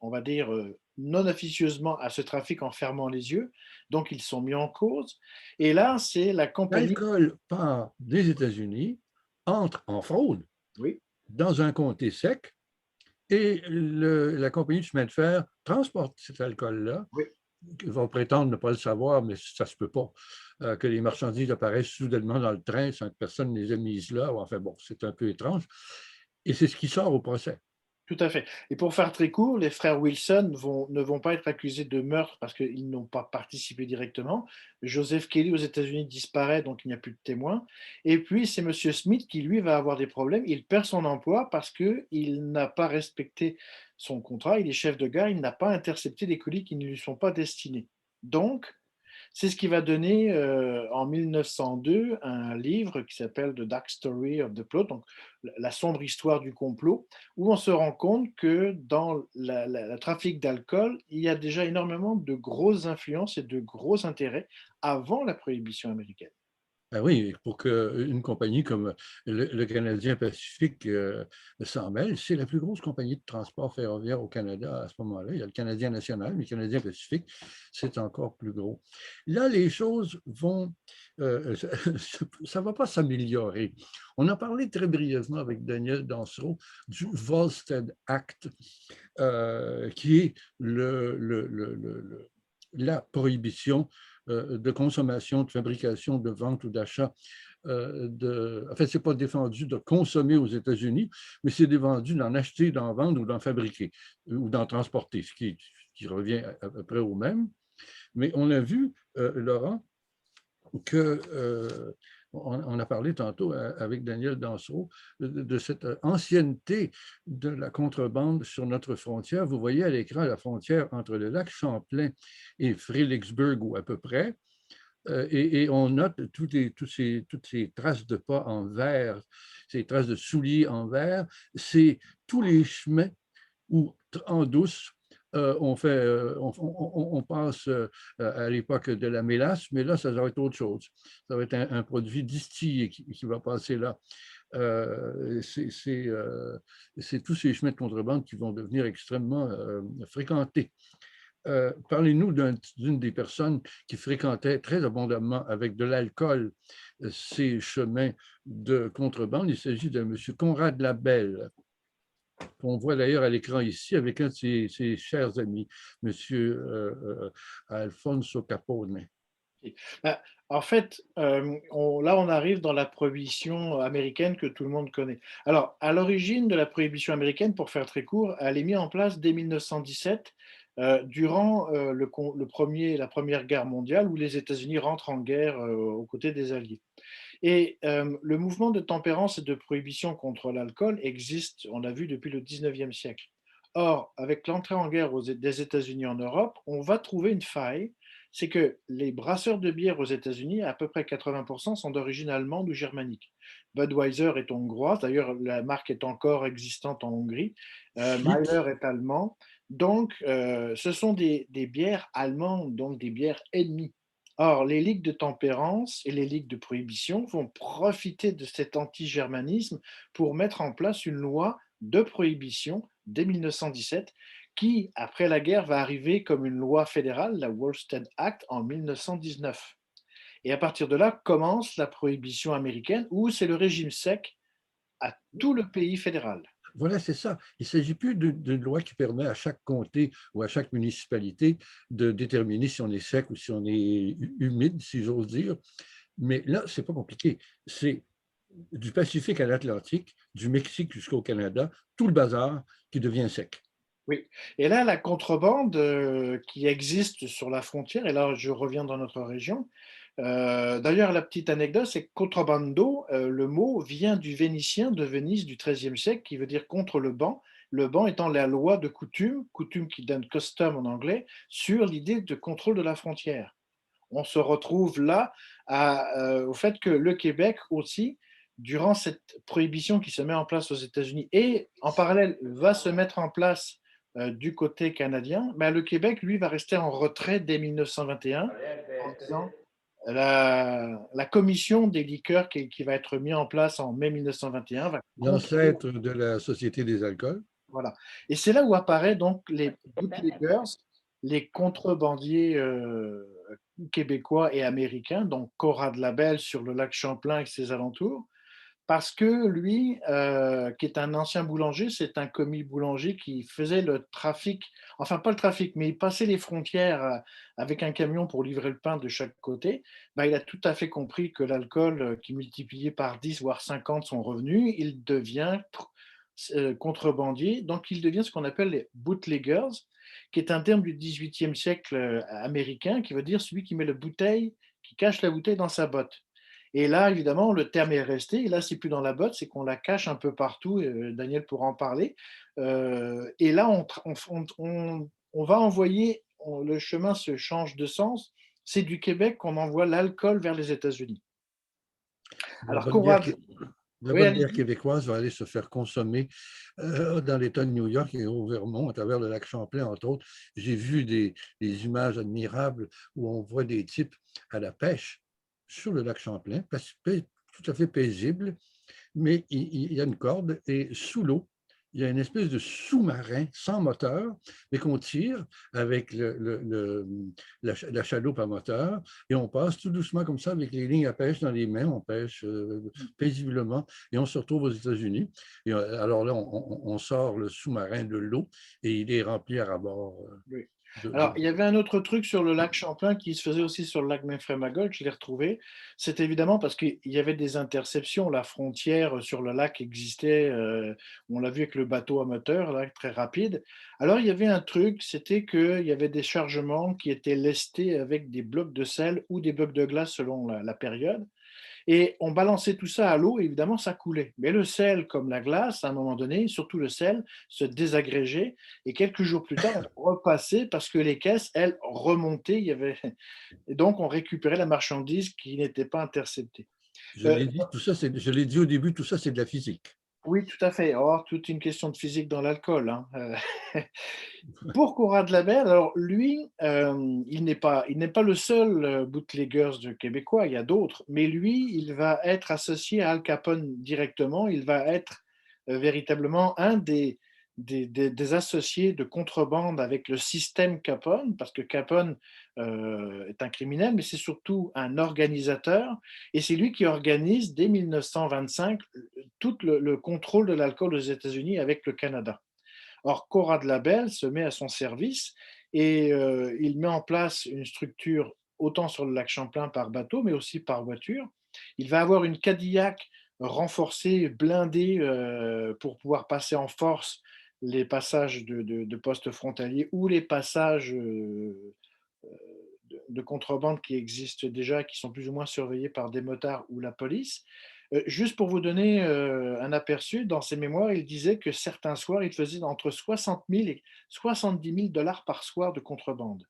on va dire, non officieusement à ce trafic en fermant les yeux. Donc, ils sont mis en cause. Et là, c'est la compagnie. L'alcool part des États-Unis, entre en fraude Oui, dans un comté sec, et la compagnie de chemin de fer transporte cet alcool-là. oui. Ils vont prétendre ne pas le savoir, mais ça ne se peut pas. Que les marchandises apparaissent soudainement dans le train sans que personne ne les ait mises là. Enfin bon, c'est un peu étrange. Et c'est ce qui sort au procès. Tout à fait. Et pour faire très court, les frères Wilson ne vont pas être accusés de meurtre parce qu'ils n'ont pas participé directement. Joseph Kelly aux États-Unis disparaît, donc il n'y a plus de témoins. Et puis c'est M. Smith qui, lui, va avoir des problèmes. Il perd son emploi parce qu'il n'a pas respecté son contrat. Il est chef de gare, il n'a pas intercepté les colis qui ne lui sont pas destinés. Donc, c'est ce qui va donner en 1902 un livre qui s'appelle The Dark Story of the Plot, donc la sombre histoire du complot, où on se rend compte que dans le trafic d'alcool, il y a déjà énormément de grosses influences et de gros intérêts avant la prohibition américaine. Ben oui, pour qu'une compagnie comme le Canadien Pacifique s'en mêle, c'est la plus grosse compagnie de transport ferroviaire au Canada à ce moment-là. Il y a le Canadien national, mais le Canadien Pacifique, c'est encore plus gros. Là, les choses vont, ça ne va pas s'améliorer. On a parlé très brièvement avec Daniel Dansereau du Volstead Act, qui est la prohibition de consommation, de fabrication, de vente ou d'achat. En fait, ce n'est pas défendu de consommer aux États-Unis, mais c'est défendu d'en acheter, d'en vendre ou d'en fabriquer ou d'en transporter, ce qui revient à peu près au même. Mais on a vu, Laurent, que on a parlé tantôt avec Daniel Dansereau de cette ancienneté de la contrebande sur notre frontière. Vous voyez à l'écran la frontière entre le lac Champlain et Fredericksburg, ou à peu près. Et on note toutes ces traces de pas en verre, ces traces de souliers en verre. C'est tous les chemins où, en douce, on passe à l'époque de la mélasse, mais là, ça va être autre chose. Ça va être un produit distillé qui va passer là. C'est tous ces chemins de contrebande qui vont devenir extrêmement fréquentés. Parlez-nous d'une des personnes qui fréquentait très abondamment avec de l'alcool ces chemins de contrebande. Il s'agit de M. Conrad Labelle, qu'on voit d'ailleurs à l'écran ici avec un de ses chers amis, M. Alfonso Capone. En fait, là, on arrive dans la prohibition américaine que tout le monde connaît. Alors, à l'origine de la prohibition américaine, pour faire très court, elle est mise en place dès 1917, durant la Première Guerre mondiale, où les États-Unis rentrent en guerre aux côtés des Alliés. Et le mouvement de tempérance et de prohibition contre l'alcool existe, on l'a vu, depuis le 19e siècle. Or, avec l'entrée en guerre des États-Unis en Europe, on va trouver une faille, c'est que les brasseurs de bière aux États-Unis, à peu près 80%, sont d'origine allemande ou germanique. Budweiser est hongroise, d'ailleurs la marque est encore existante en Hongrie. Miller est allemand. Donc, ce sont des bières allemandes, donc des bières ennemies. Or, les ligues de tempérance et les ligues de prohibition vont profiter de cet anti-germanisme pour mettre en place une loi de prohibition dès 1917 qui, après la guerre, va arriver comme une loi fédérale, la Volstead Act, en 1919. Et à partir de là commence la prohibition américaine où c'est le régime sec à tout le pays fédéral. Voilà, c'est ça. Il ne s'agit plus d'une loi qui permet à chaque comté ou à chaque municipalité de déterminer si on est sec ou si on est humide, si j'ose dire. Mais là, c'est pas compliqué. C'est du Pacifique à l'Atlantique, du Mexique jusqu'au Canada, tout le bazar qui devient sec. Oui. Et là, la contrebande qui existe sur la frontière, et là, je reviens dans notre région. D'ailleurs, la petite anecdote, c'est que contrabando, le mot vient du vénitien de Venise du XIIIe siècle, qui veut dire contre le ban étant la loi de coutume, coutume qui donne custom en anglais, sur l'idée de contrôle de la frontière. On se retrouve là au fait que le Québec aussi, durant cette prohibition qui se met en place aux États-Unis et en parallèle va se mettre en place du côté canadien, mais le Québec, lui, va rester en retrait dès 1921 en disant la commission des liqueurs qui va être mise en place en mai 1921 va contrôler. L'ancêtre de la Société des alcools. Voilà. Et c'est là où apparaissent donc les bootleggers, les contrebandiers québécois et américains, donc Conrad Labelle sur le lac Champlain et ses alentours, parce que lui, qui est un ancien boulanger, c'est un commis boulanger qui faisait le trafic, enfin pas le trafic, mais il passait les frontières avec un camion pour livrer le pain de chaque côté. Ben, il a tout à fait compris que l'alcool, qui multipliait par 10 voire 50 son revenu, il devient contrebandier, donc il devient ce qu'on appelle les bootleggers, qui est un terme du XVIIIe siècle américain, qui veut dire celui qui met la bouteille, qui cache la bouteille dans sa botte. Et là, évidemment, le terme est resté. Et là, c'est plus dans la botte, c'est qu'on la cache un peu partout. Daniel pourra en parler. Et là, on va envoyer, le chemin se change de sens. C'est du Québec qu'on envoie l'alcool vers les États-Unis. La Alors, bonne bière, Conrad, la oui, bonne bière allez-y. québécoise va aller se faire consommer dans l'État de New York et au Vermont, à travers le lac Champlain, entre autres. J'ai vu des images admirables où on voit des types à la pêche sur le lac Champlain, tout à fait paisible, mais il y a une corde et sous l'eau, il y a une espèce de sous-marin sans moteur, mais qu'on tire avec la chaloupe à moteur, et on passe tout doucement comme ça avec les lignes à pêche dans les mains, on pêche paisiblement, et on se retrouve aux États-Unis. Et alors là, on sort le sous-marin de l'eau, et il est rempli à rabord. Oui. Alors, il y avait un autre truc sur le lac Champlain qui se faisait aussi sur le lac Memphremagog, je l'ai retrouvé. C'est évidemment parce qu'il y avait des interceptions. La frontière sur le lac existait, on l'a vu avec le bateau à moteur, là, très rapide. Alors, il y avait un truc, c'était qu'il y avait des chargements qui étaient lestés avec des blocs de sel ou des blocs de glace selon la période. Et on balançait tout ça à l'eau, et évidemment, ça coulait. Mais le sel, comme la glace, à un moment donné, surtout le sel, se désagrégeait. Et quelques jours plus tard, on repassait parce que les caisses, elles, remontaient. Et donc, on récupérait la marchandise qui n'était pas interceptée. Je Euh, l'ai dit, tout ça, je l'ai dit au début, tout ça, c'est de la physique. oui, tout à fait. Or, toute une question de physique dans l'alcool, hein. Pour Conrad Labelle, alors lui, il n'est pas le seul bootleggers de québécois, il y a d'autres, mais lui, il va être associé à Al Capone directement, il va être véritablement un des associés de contrebande avec le système Capone, parce que Capone est un criminel, mais c'est surtout un organisateur, et c'est lui qui organise dès 1925 tout le contrôle de l'alcool aux États-Unis avec le Canada. Or, Conrad Labelle se met à son service et il met en place une structure autant sur le lac Champlain par bateau, mais aussi par voiture. Il va avoir une Cadillac renforcée, blindée pour pouvoir passer en force les passages de postes frontaliers ou les passages de contrebande qui existent déjà, qui sont plus ou moins surveillés par des motards ou la police. Juste pour vous donner un aperçu, dans ses mémoires, il disait que certains soirs, il faisait entre 60 000 et 70 000 dollars par soir de contrebande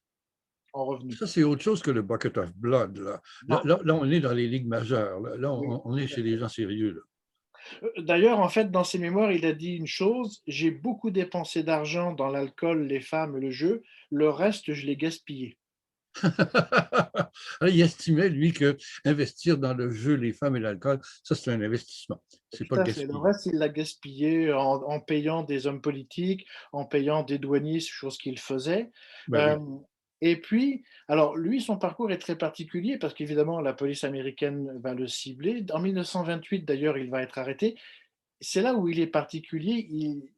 en revenus. Ça, c'est autre chose que le bucket of blood. Non, Là, on est dans les ligues majeures. Là, oui. on est chez les gens sérieux. Là. D'ailleurs, en fait, dans ses mémoires, il a dit une chose, j'ai beaucoup dépensé d'argent dans l'alcool, les femmes et le jeu, le reste, je l'ai gaspillé. Il estimait, lui, que investir dans le jeu, les femmes et l'alcool, ça, c'est un investissement. C'est pas Tout le à fait. Le gaspiller. reste, il l'a gaspillé en payant des hommes politiques, en payant des douaniers, chose qu'il faisait. Ben Euh, oui. et puis, alors lui, son parcours est très particulier parce qu'évidemment, la police américaine va le cibler. En 1928, d'ailleurs, il va être arrêté. C'est là où il est particulier.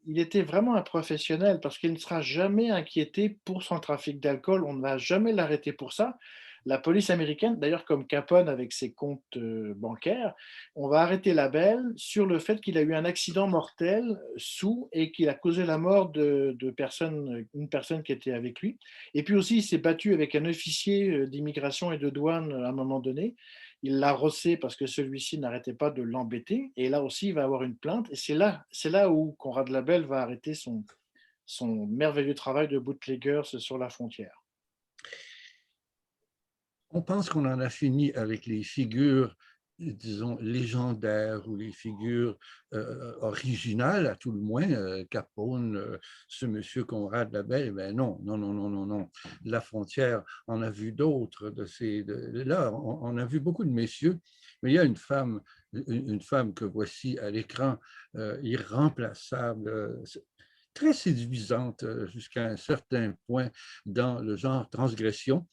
Il était vraiment un professionnel parce qu'il ne sera jamais inquiété pour son trafic d'alcool. On ne va jamais l'arrêter pour ça. la police américaine, d'ailleurs comme Capone avec ses comptes bancaires, on va arrêter Labelle sur le fait qu'il a eu un accident mortel sous et qu'il a causé la mort de personnes, une personne qui était avec lui. Et puis aussi, il s'est battu avec un officier d'immigration et de douane à un moment donné. Il l'a rossé parce que celui-ci n'arrêtait pas de l'embêter. Et là aussi, il va avoir une plainte. Et c'est là où Conrad Labelle va arrêter son merveilleux travail de bootlegger sur la frontière. On pense qu'on en a fini avec les figures, disons, légendaires ou les figures originales, à tout le moins, Capone, ce monsieur Conrad Labelle, ben non, non, non, non, non, non. La frontière, on a vu d'autres de ces... là, on a vu beaucoup de messieurs, mais il y a une femme que voici à l'écran, irremplaçable, très séduisante jusqu'à un certain point dans le genre transgression.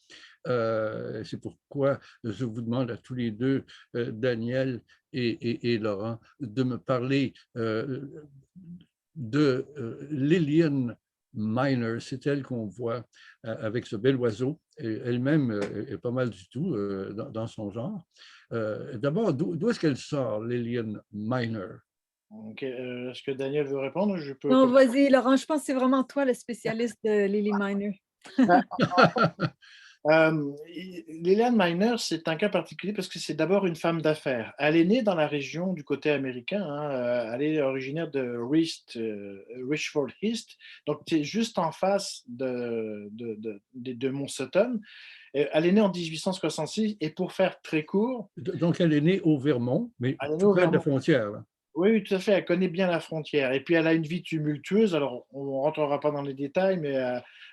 C'est pourquoi je vous demande à tous les deux, Daniel et Laurent, de me parler de Lillian Miner. C'est elle qu'on voit avec ce bel oiseau. Elle-même est pas mal du tout dans son genre. D'abord, d'où est-ce qu'elle sort, Lillian Miner? Est-ce que Daniel veut répondre? Je peux. Non, vas-y, Laurent, je pense que c'est vraiment toi le spécialiste de Lily Miner. Lillian Miner, c'est un cas particulier parce que c'est d'abord une femme d'affaires. Elle est née dans la région du côté américain. Hein, elle est originaire de Richford East, donc c'est juste en face de Mont Sutton. Elle est née en 1866 et pour faire très court. Donc, elle est née au Vermont, mais tout près de la frontière. Là. Oui, tout à fait. Elle connaît bien la frontière. Et puis, elle a une vie tumultueuse. Alors, on ne rentrera pas dans les détails, mais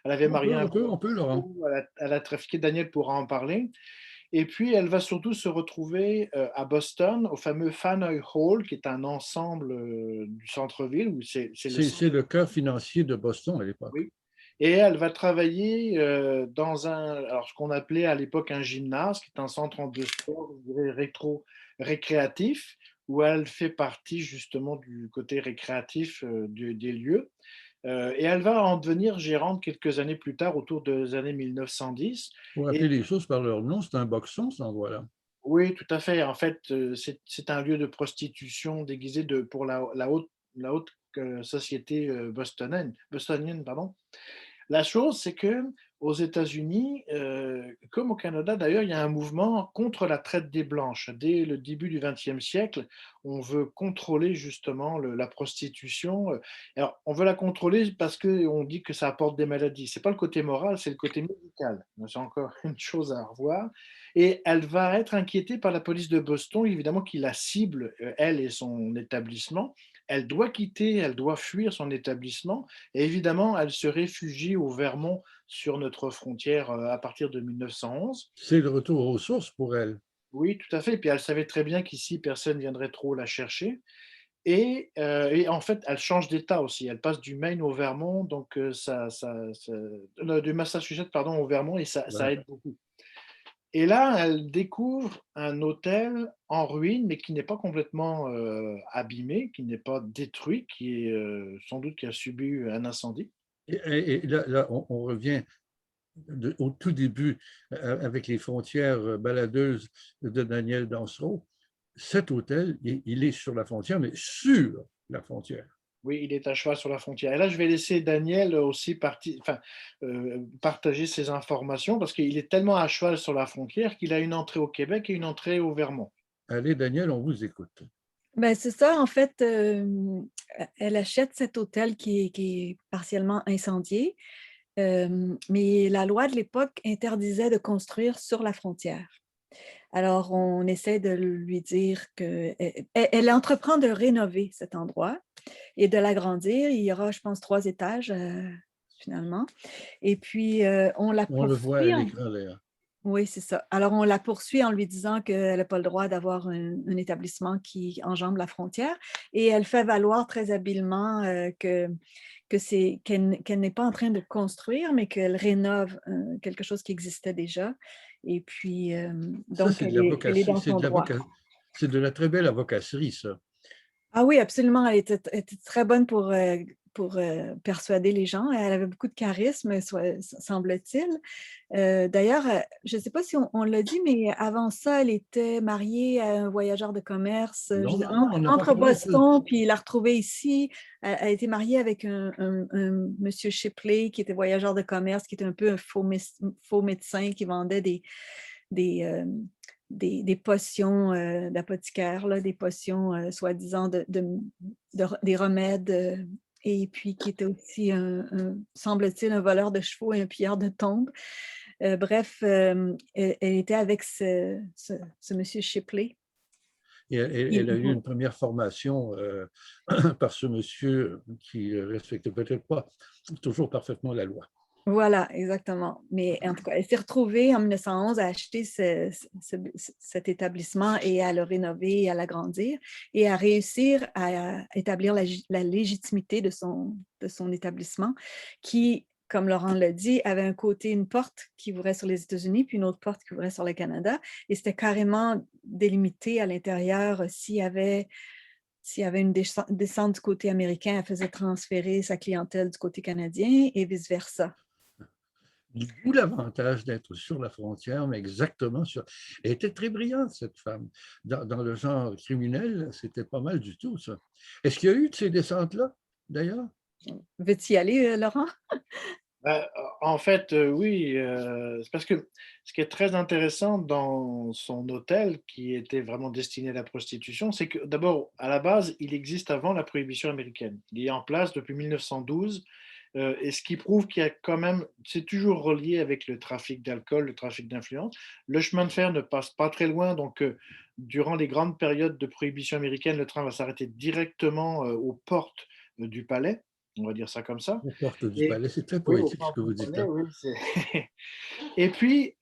elle avait marié un on peut, Laurent. Elle a trafiqué, Daniel pourra en parler. Et puis, elle va surtout se retrouver à Boston, au fameux Faneuil Hall, qui est un ensemble du centre-ville. C'est le cœur financier de Boston à l'époque. Oui. Et elle va travailler dans ce qu'on appelait à l'époque un gymnase, qui est un centre de sport, je dirais, récréatif, où elle fait partie justement du côté récréatif des lieux. Et elle va en devenir gérante quelques années plus tard, autour des années 1910. Pour rappeler les choses par leur nom, c'est un boxon, cet endroit-là. Oui, tout à fait. En fait, c'est un lieu de prostitution déguisé pour la haute société bostonienne, pardon. La chose, c'est que aux États-Unis, comme au Canada d'ailleurs, il y a un mouvement contre la traite des blanches. Dès le début du XXe siècle, on veut contrôler justement la prostitution. Alors, on veut la contrôler parce qu'on dit que ça apporte des maladies. Ce n'est pas le côté moral, c'est le côté médical. C'est encore une chose à revoir. Et elle va être inquiétée par la police de Boston, évidemment, qui la cible, elle et son établissement. Elle doit quitter, elle doit fuir son établissement. Et évidemment, elle se réfugie au Vermont sur notre frontière à partir de 1911. C'est le retour aux sources pour elle. Oui, tout à fait. Et puis elle savait très bien qu'ici, personne ne viendrait trop la chercher. Et en fait, elle change d'État aussi. Elle passe du Maine au Vermont, donc du Massachusetts pardon, au Vermont, et ça aide beaucoup. Et là, elle découvre un hôtel en ruine, mais qui n'est pas complètement abîmé, qui n'est pas détruit, qui est sans doute qui a subi un incendie. Et là on revient au tout début avec les frontières baladeuses de Daniel Dansereau. Cet hôtel, il est sur la frontière, mais sur la frontière. Oui, il est à cheval sur la frontière. Et là, je vais laisser Daniel aussi partager ses informations parce qu'il est tellement à cheval sur la frontière qu'il a une entrée au Québec et une entrée au Vermont. Allez, Daniel, on vous écoute. Ben, c'est ça, en fait, elle achète cet hôtel qui est partiellement incendié, mais la loi de l'époque interdisait de construire sur la frontière. Alors, on essaie de lui dire qu'elle entreprend de rénover cet endroit et de l'agrandir. Il y aura, je pense, 3 étages finalement. Et puis, on la poursuit. On le voit à l'écran, d'ailleurs. Oui, c'est ça. Alors, on la poursuit en lui disant qu'elle n'a pas le droit d'avoir un établissement qui enjambe la frontière. Et elle fait valoir très habilement qu'elle n'est pas en train de construire, mais qu'elle rénove quelque chose qui existait déjà. Et puis, donc, elle est dans son droit. C'est de la très belle avocasserie, ça. Ah oui, absolument. Elle était très bonne pour persuader les gens. Elle avait beaucoup de charisme, semble-t-il. D'ailleurs, je ne sais pas si on l'a dit, mais avant ça, elle était mariée à un voyageur de commerce entre Boston, puis il l'a retrouvée ici. Elle a été mariée avec un monsieur Shipley qui était voyageur de commerce, qui était un peu un faux médecin qui vendait des potions d'apothicaire, des potions soi-disant des remèdes, et puis qui était aussi, semble-t-il, un voleur de chevaux et un pilleur de tombes. Bref, elle était avec ce monsieur Shipley. Et elle a eu une première formation par ce monsieur qui ne respectait peut-être pas toujours parfaitement la loi. Voilà, exactement. Mais en tout cas, elle s'est retrouvée en 1911 à acheter cet établissement et à le rénover et à l'agrandir et à réussir à établir la légitimité de son établissement qui, comme Laurent l'a dit, avait un côté, une porte qui ouvrait sur les États-Unis, puis une autre porte qui ouvrait sur le Canada. Et c'était carrément délimité à l'intérieur s'il y avait une descente du côté américain, elle faisait transférer sa clientèle du côté canadien et vice-versa. D'où l'avantage d'être sur la frontière, mais exactement sur... Elle était très brillante, cette femme. Dans le genre criminel, c'était pas mal du tout, ça. Est-ce qu'il y a eu de ces descentes-là, d'ailleurs? Veux-tu y aller, Laurent? En fait, oui, c'est parce que ce qui est très intéressant dans son hôtel, qui était vraiment destiné à la prostitution, c'est que d'abord, à la base, il existe avant la prohibition américaine. Il est en place depuis 1912, et ce qui prouve qu'il y a quand même, c'est toujours relié avec le trafic d'alcool, le trafic d'influence. Le chemin de fer ne passe pas très loin, donc durant les grandes périodes de prohibition américaine, le train va s'arrêter directement aux portes du palais. On va dire ça comme ça. Aux portes du palais, c'est très Oui, poétique ce que vous dites là. oui, et puis,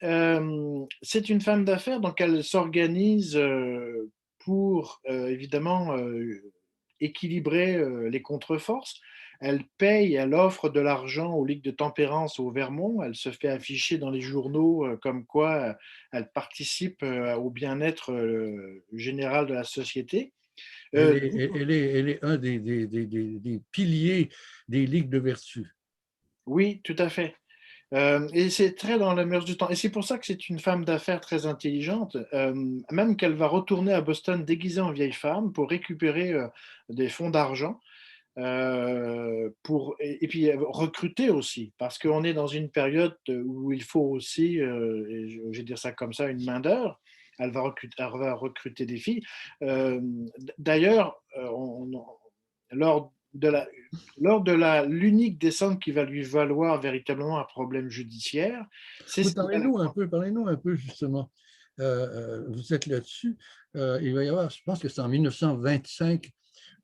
c'est une femme d'affaires, donc elle s'organise pour évidemment équilibrer les contre-forces. Elle paye, elle offre de l'argent aux ligues de tempérance au Vermont. Elle se fait afficher dans les journaux comme quoi elle participe au bien-être général de la société. Elle est un des piliers des ligues de vertu. Oui, tout à fait. Et c'est très dans la mœurs du temps. Et c'est pour ça que c'est une femme d'affaires très intelligente, même qu'elle va retourner à Boston déguisée en vieille femme pour récupérer des fonds d'argent. Et puis recruter aussi, parce qu'on est dans une période où il faut aussi, et je vais dire ça comme ça, une main-d'œuvre. Elle va recruter des filles. D'ailleurs, lors de l'unique descente qui va lui valoir véritablement un problème judiciaire, c'est oui, parlez-nous un peu justement. Vous êtes là-dessus. Il va y avoir, je pense que c'est en 1925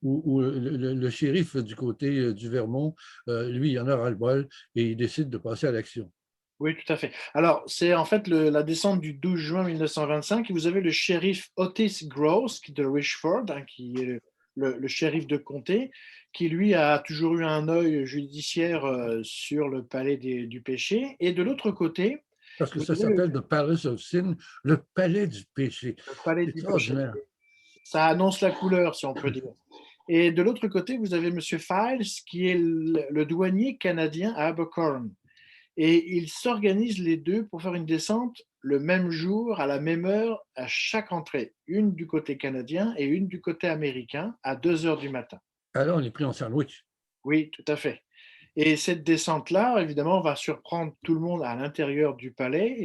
où le shérif du côté du Vermont, lui, il en a ras-le-bol et il décide de passer à l'action. Oui, tout à fait. Alors, c'est en fait la descente du 12 juin 1925 et vous avez le shérif Otis Gross de Richford, qui est le shérif de comté, qui lui a toujours eu un œil judiciaire sur le palais du péché. Et de l'autre côté, parce que ça s'appelle The Palace of Sin, le palais du péché. Le palais du péché. Ça annonce la couleur, si on peut dire. Et de l'autre côté, vous avez M. Files, qui est le douanier canadien à Abercorn. Et ils s'organisent les deux pour faire une descente le même jour, à la même heure, à chaque entrée. Une du côté canadien et une du côté américain, à 2 heures du matin. Alors, on est pris en sandwich. Oui, tout à fait. Et cette descente-là, évidemment, va surprendre tout le monde à l'intérieur du palais.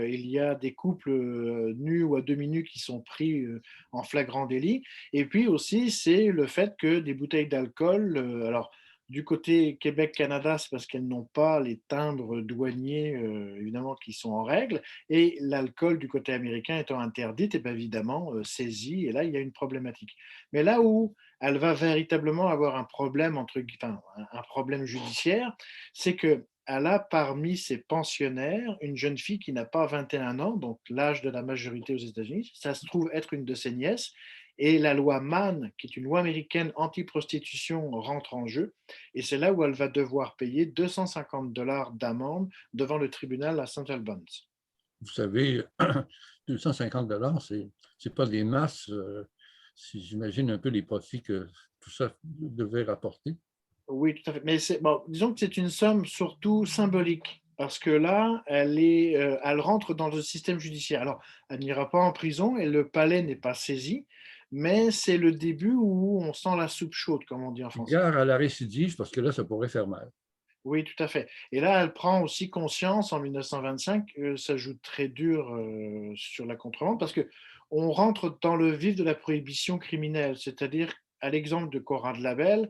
Il y a des couples nus ou à demi-nus qui sont pris en flagrant délit. Et puis aussi, c'est le fait que des bouteilles d'alcool, alors du côté Québec-Canada, c'est parce qu'elles n'ont pas les timbres douaniers, évidemment, qui sont en règle. Et l'alcool du côté américain étant interdit, et bien évidemment saisi. Et là, il y a une problématique. Mais là où elle va véritablement avoir un problème, un problème judiciaire, c'est qu'elle a parmi ses pensionnaires une jeune fille qui n'a pas 21 ans, donc l'âge de la majorité aux États-Unis. Ça se trouve être une de ses nièces. Et la loi Mann, qui est une loi américaine anti-prostitution, rentre en jeu. Et c'est là où elle va devoir payer $250 d'amende devant le tribunal à St. Albans. Vous savez, $250, c'est pas des masses, si j'imagine un peu les profits que tout ça devait rapporter. Oui, tout à fait. Mais bon, disons que c'est une somme surtout symbolique, parce que là, elle rentre dans le système judiciaire. Alors, elle n'ira pas en prison et le palais n'est pas saisi, mais c'est le début où on sent la soupe chaude, comme on dit en français. Gare à la récidive, parce que là, ça pourrait faire mal. Oui, tout à fait. Et là, elle prend aussi conscience en 1925, ça joue très dur sur la contrebande, parce que on rentre dans le vif de la prohibition criminelle, c'est-à-dire à l'exemple de Conrad Label,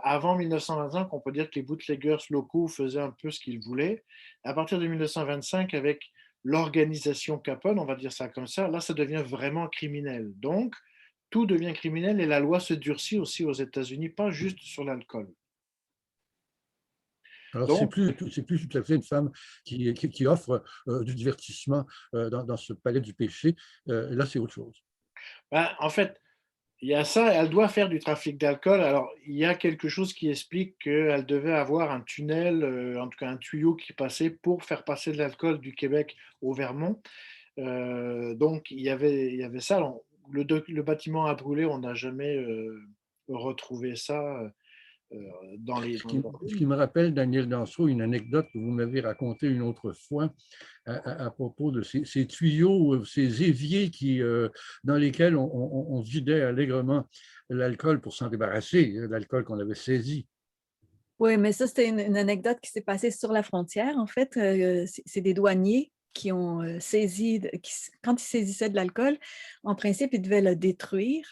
avant 1925, on peut dire que les bootleggers locaux faisaient un peu ce qu'ils voulaient. À partir de 1925, avec l'organisation Capone, on va dire ça comme ça, là, ça devient vraiment criminel. Donc, tout devient criminel et la loi se durcit aussi aux États-Unis, pas juste sur l'alcool. Alors, Donc, c'est plus tout à fait une femme qui offre du divertissement dans ce palais du péché. Là, c'est autre chose. ben, en fait, il y a ça, elle doit faire du trafic d'alcool. Alors, il y a quelque chose qui explique qu'elle devait avoir un tunnel, en tout cas un tuyau qui passait pour faire passer de l'alcool du Québec au Vermont. Donc, il y avait ça. Alors, le bâtiment a brûlé, on n'a jamais retrouvé ça Ce dans les ce archives. qui me rappelle, Daniel Dansereau, une anecdote que vous m'avez racontée une autre fois à propos de ces tuyaux, ces éviers dans lesquels on vidait allègrement l'alcool pour s'en débarrasser, l'alcool qu'on avait saisi. Oui, mais ça, c'était une anecdote qui s'est passée sur la frontière. En fait, c'est des douaniers qui ont saisi, quand ils saisissaient de l'alcool, en principe, ils devaient le détruire.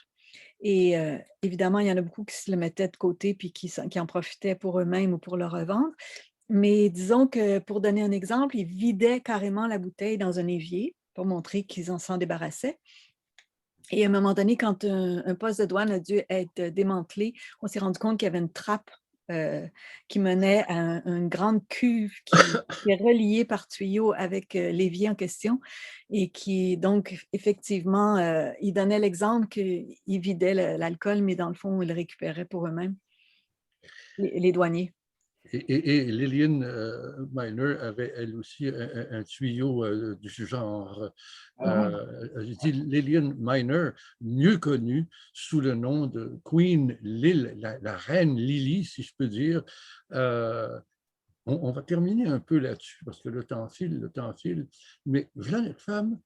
Et évidemment, il y en a beaucoup qui se le mettaient de côté puis qui en profitaient pour eux-mêmes ou pour le revendre. Mais disons que pour donner un exemple, ils vidaient carrément la bouteille dans un évier pour montrer qu'ils en s'en débarrassaient. Et à un moment donné, quand un poste de douane a dû être démantelé, on s'est rendu compte qu'il y avait une trappe qui menait à une grande cuve qui est reliée par tuyau avec l'évier en question et qui, donc, effectivement, il donnait l'exemple qu'ils vidaient l'alcool, mais dans le fond, ils le récupéraient pour eux-mêmes, les douaniers. Et Lillian Miner avait elle aussi un tuyau du genre. Je dis Lillian Miner, mieux connue sous le nom de Queen Lil, la reine Lily, si je peux dire. On va terminer un peu là-dessus parce que le temps file. Mais voilà une femme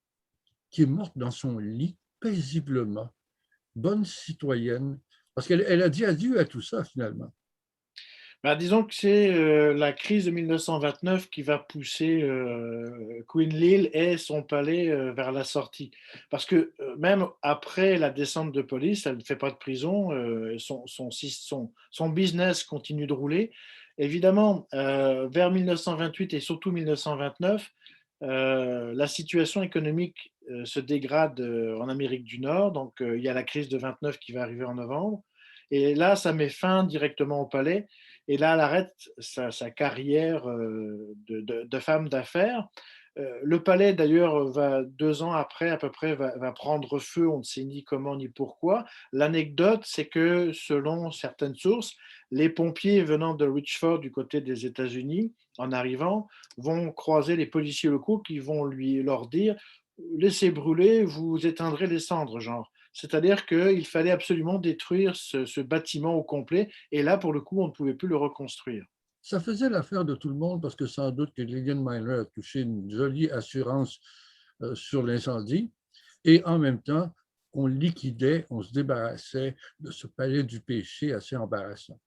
qui est morte dans son lit paisiblement, bonne citoyenne, parce qu'elle a dit adieu à tout ça finalement. Ben, disons que c'est la crise de 1929 qui va pousser Queen Lil et son palais vers la sortie. Parce que même après la descente de police, elle ne fait pas de prison, son business continue de rouler. Évidemment, vers 1928 et surtout 1929, la situation économique se dégrade en Amérique du Nord. Donc, il y a la crise de 29 qui va arriver en novembre. Et là, ça met fin directement au palais. Et là, elle arrête sa carrière de femme d'affaires. Le palais, d'ailleurs, va 2 ans après, à peu près, va prendre feu. On ne sait ni comment ni pourquoi. L'anecdote, c'est que selon certaines sources, les pompiers venant de Richford, du côté des États-Unis, en arrivant, vont croiser les policiers locaux qui vont leur dire laissez brûler, vous éteindrez les cendres, genre. C'est-à-dire qu'il fallait absolument détruire ce bâtiment au complet. Et là, pour le coup, on ne pouvait plus le reconstruire. Ça faisait l'affaire de tout le monde parce que sans doute que Lillian Miner a touché une jolie assurance sur l'incendie et en même temps, on liquidait, on se débarrassait de ce palais du péché assez embarrassant.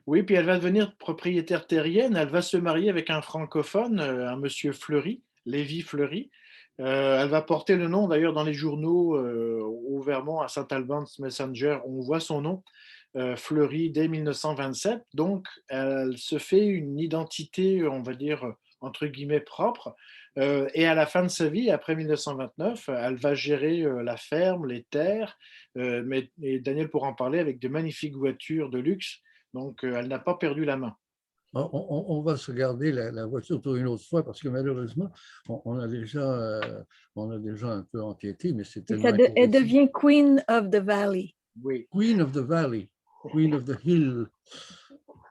Oui, puis elle va devenir propriétaire terrienne. Elle va se marier avec un francophone, un monsieur Fleury, Lévy Fleury. Elle va porter le nom, d'ailleurs, dans les journaux au Vermont, à Saint Albans Messenger, on voit son nom, Fleury, dès 1927. Donc, elle se fait une identité, on va dire, entre guillemets, propre. Et à la fin de sa vie, après 1929, elle va gérer la ferme, les terres, et Daniel pourra en parler, avec de magnifiques voitures de luxe. Donc, elle n'a pas perdu la main. On va se garder la voiture pour une autre fois parce que malheureusement, on a déjà un peu empiété, mais c'est Et tellement elle intéressant. devient Queen of the Valley. Oui. Queen of the Valley, Queen of the Hill,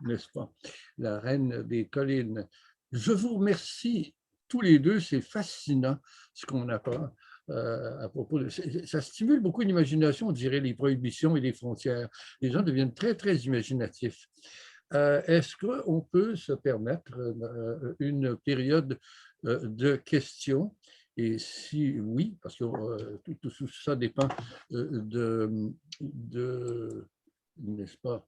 n'est-ce pas? La reine des collines. Je vous remercie tous les deux, c'est fascinant ce qu'on apprend à propos de, ça stimule beaucoup l'imagination, on dirait les prohibitions et les frontières. Les gens deviennent très, très imaginatifs. Est-ce qu'on peut se permettre une période de questions? Et si oui, parce que tout ça dépend n'est-ce pas,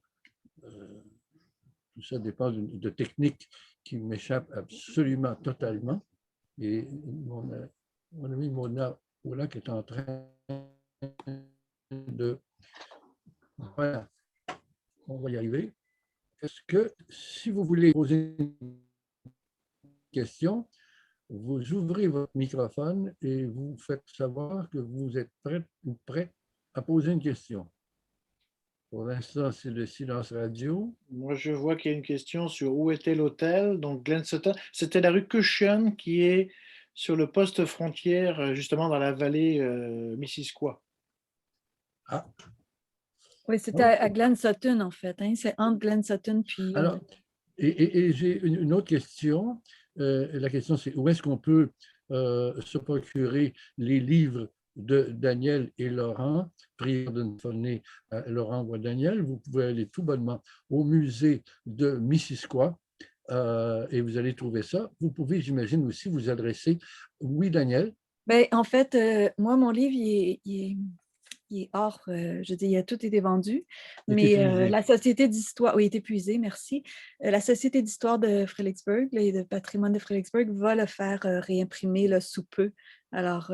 tout ça dépend de techniques qui m'échappent absolument totalement. Et mon ami Mona Oula qui est en train de... Voilà, on va y arriver. Est-ce que, si vous voulez poser une question, vous ouvrez votre microphone et vous faites savoir que vous êtes prêt ou prêt à poser une question. Pour l'instant, c'est le silence radio. Moi, je vois qu'il y a une question sur où était l'hôtel. Donc, Glen Sutton, c'était la rue Cushion qui est sur le poste frontière, justement dans la vallée Missisquoi. Ah. Oui, c'était à Glen Sutton, en fait. Hein? C'est entre Glen Sutton puis... Alors, et j'ai une autre question. La question, c'est où est-ce qu'on peut se procurer les livres de Daniel et Laurent, prière de sonner Laurent ou Daniel. Vous pouvez aller tout bonnement au musée de Missisquoi et vous allez trouver ça. Vous pouvez, j'imagine, aussi vous adresser. Oui, Daniel? Ben, en fait, moi, mon livre, il est hors, je dis, il a tout été vendu, mais la Société d'histoire, oui, il est épuisé, merci. La Société d'histoire de Fredericksburg et de patrimoine de Fredericksburg va le faire réimprimer là, sous peu. Alors,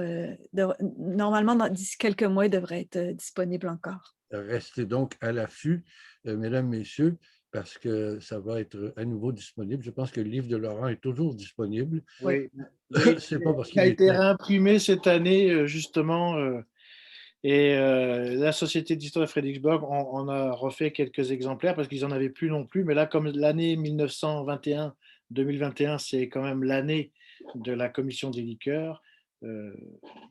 normalement, d'ici quelques mois, il devrait être disponible encore. Restez donc à l'affût, mesdames, messieurs, parce que ça va être à nouveau disponible. Je pense que le livre de Laurent est toujours disponible. Oui, c'est pas parce il qu'il a est été réimprimé cette année, justement. Et la Société d'histoire de Fredericksburg, on a refait quelques exemplaires parce qu'ils n'en avaient plus non plus. Mais là, comme l'année 2021, c'est quand même l'année de la commission des liqueurs,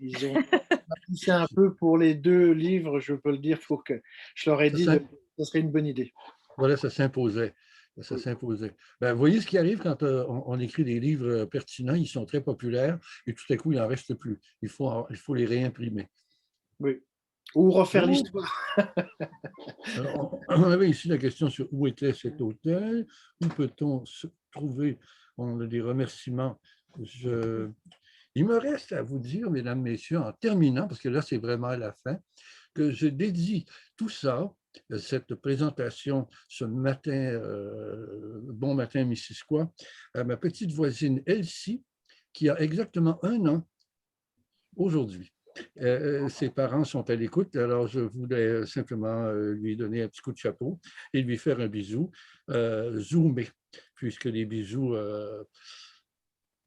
ils ont poussé un peu pour les deux livres, je peux le dire, faut que je leur ai dit que ce serait une bonne idée. Voilà, ça s'imposait. Ça s'imposait. Ben, vous voyez ce qui arrive quand on écrit des livres pertinents, ils sont très populaires et tout à coup, il n'en reste plus. Il faut les réimprimer. Oui. Ou refaire l'histoire. On avait ici la question sur où était cet hôtel, où peut-on se trouver. On a des remerciements. Il me reste à vous dire, mesdames, messieurs, en terminant, parce que là, c'est vraiment à la fin, que je dédie tout ça, cette présentation ce matin, bon matin Missisquoi, à ma petite voisine Elsie, qui a exactement 1 an aujourd'hui. Ses parents sont à l'écoute, alors je voulais simplement lui donner un petit coup de chapeau et lui faire un bisou zoomé, puisque les bisous,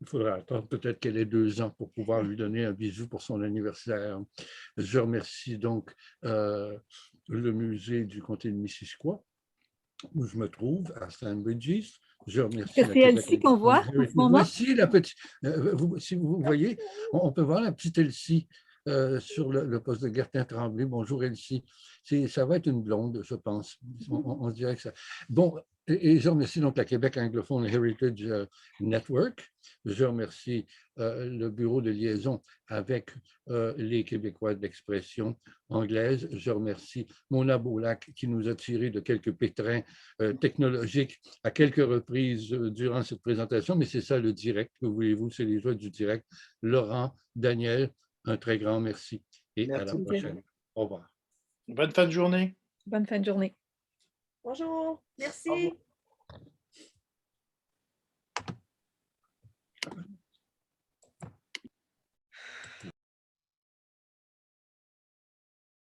il faudra attendre peut-être qu'elle ait 2 ans pour pouvoir lui donner un bisou pour son anniversaire. Je remercie donc le musée du comté de Missisquoi, où je me trouve, à Stanbridge. Je remercie c'est Elsie qu'on voit en ce moment. Voici la petite, si vous voyez, on peut voir la petite Elsie sur le poste de Gertin-Tremblay. Bonjour Elsie. Ça va être une blonde, je pense. On dirait que ça. Bon, et je remercie donc la Québec Anglophone Heritage Network. Je remercie le bureau de liaison avec les Québécois de l'expression anglaise. Je remercie Mona Boulac qui nous a tiré de quelques pétrins technologiques à quelques reprises durant cette présentation, mais c'est ça le direct, que voulez-vous, c'est les joies du direct. Laurent, Daniel, un très grand merci et merci. À la prochaine. Au revoir. Bonne fin de journée. Bonne fin de journée. Bonjour, merci.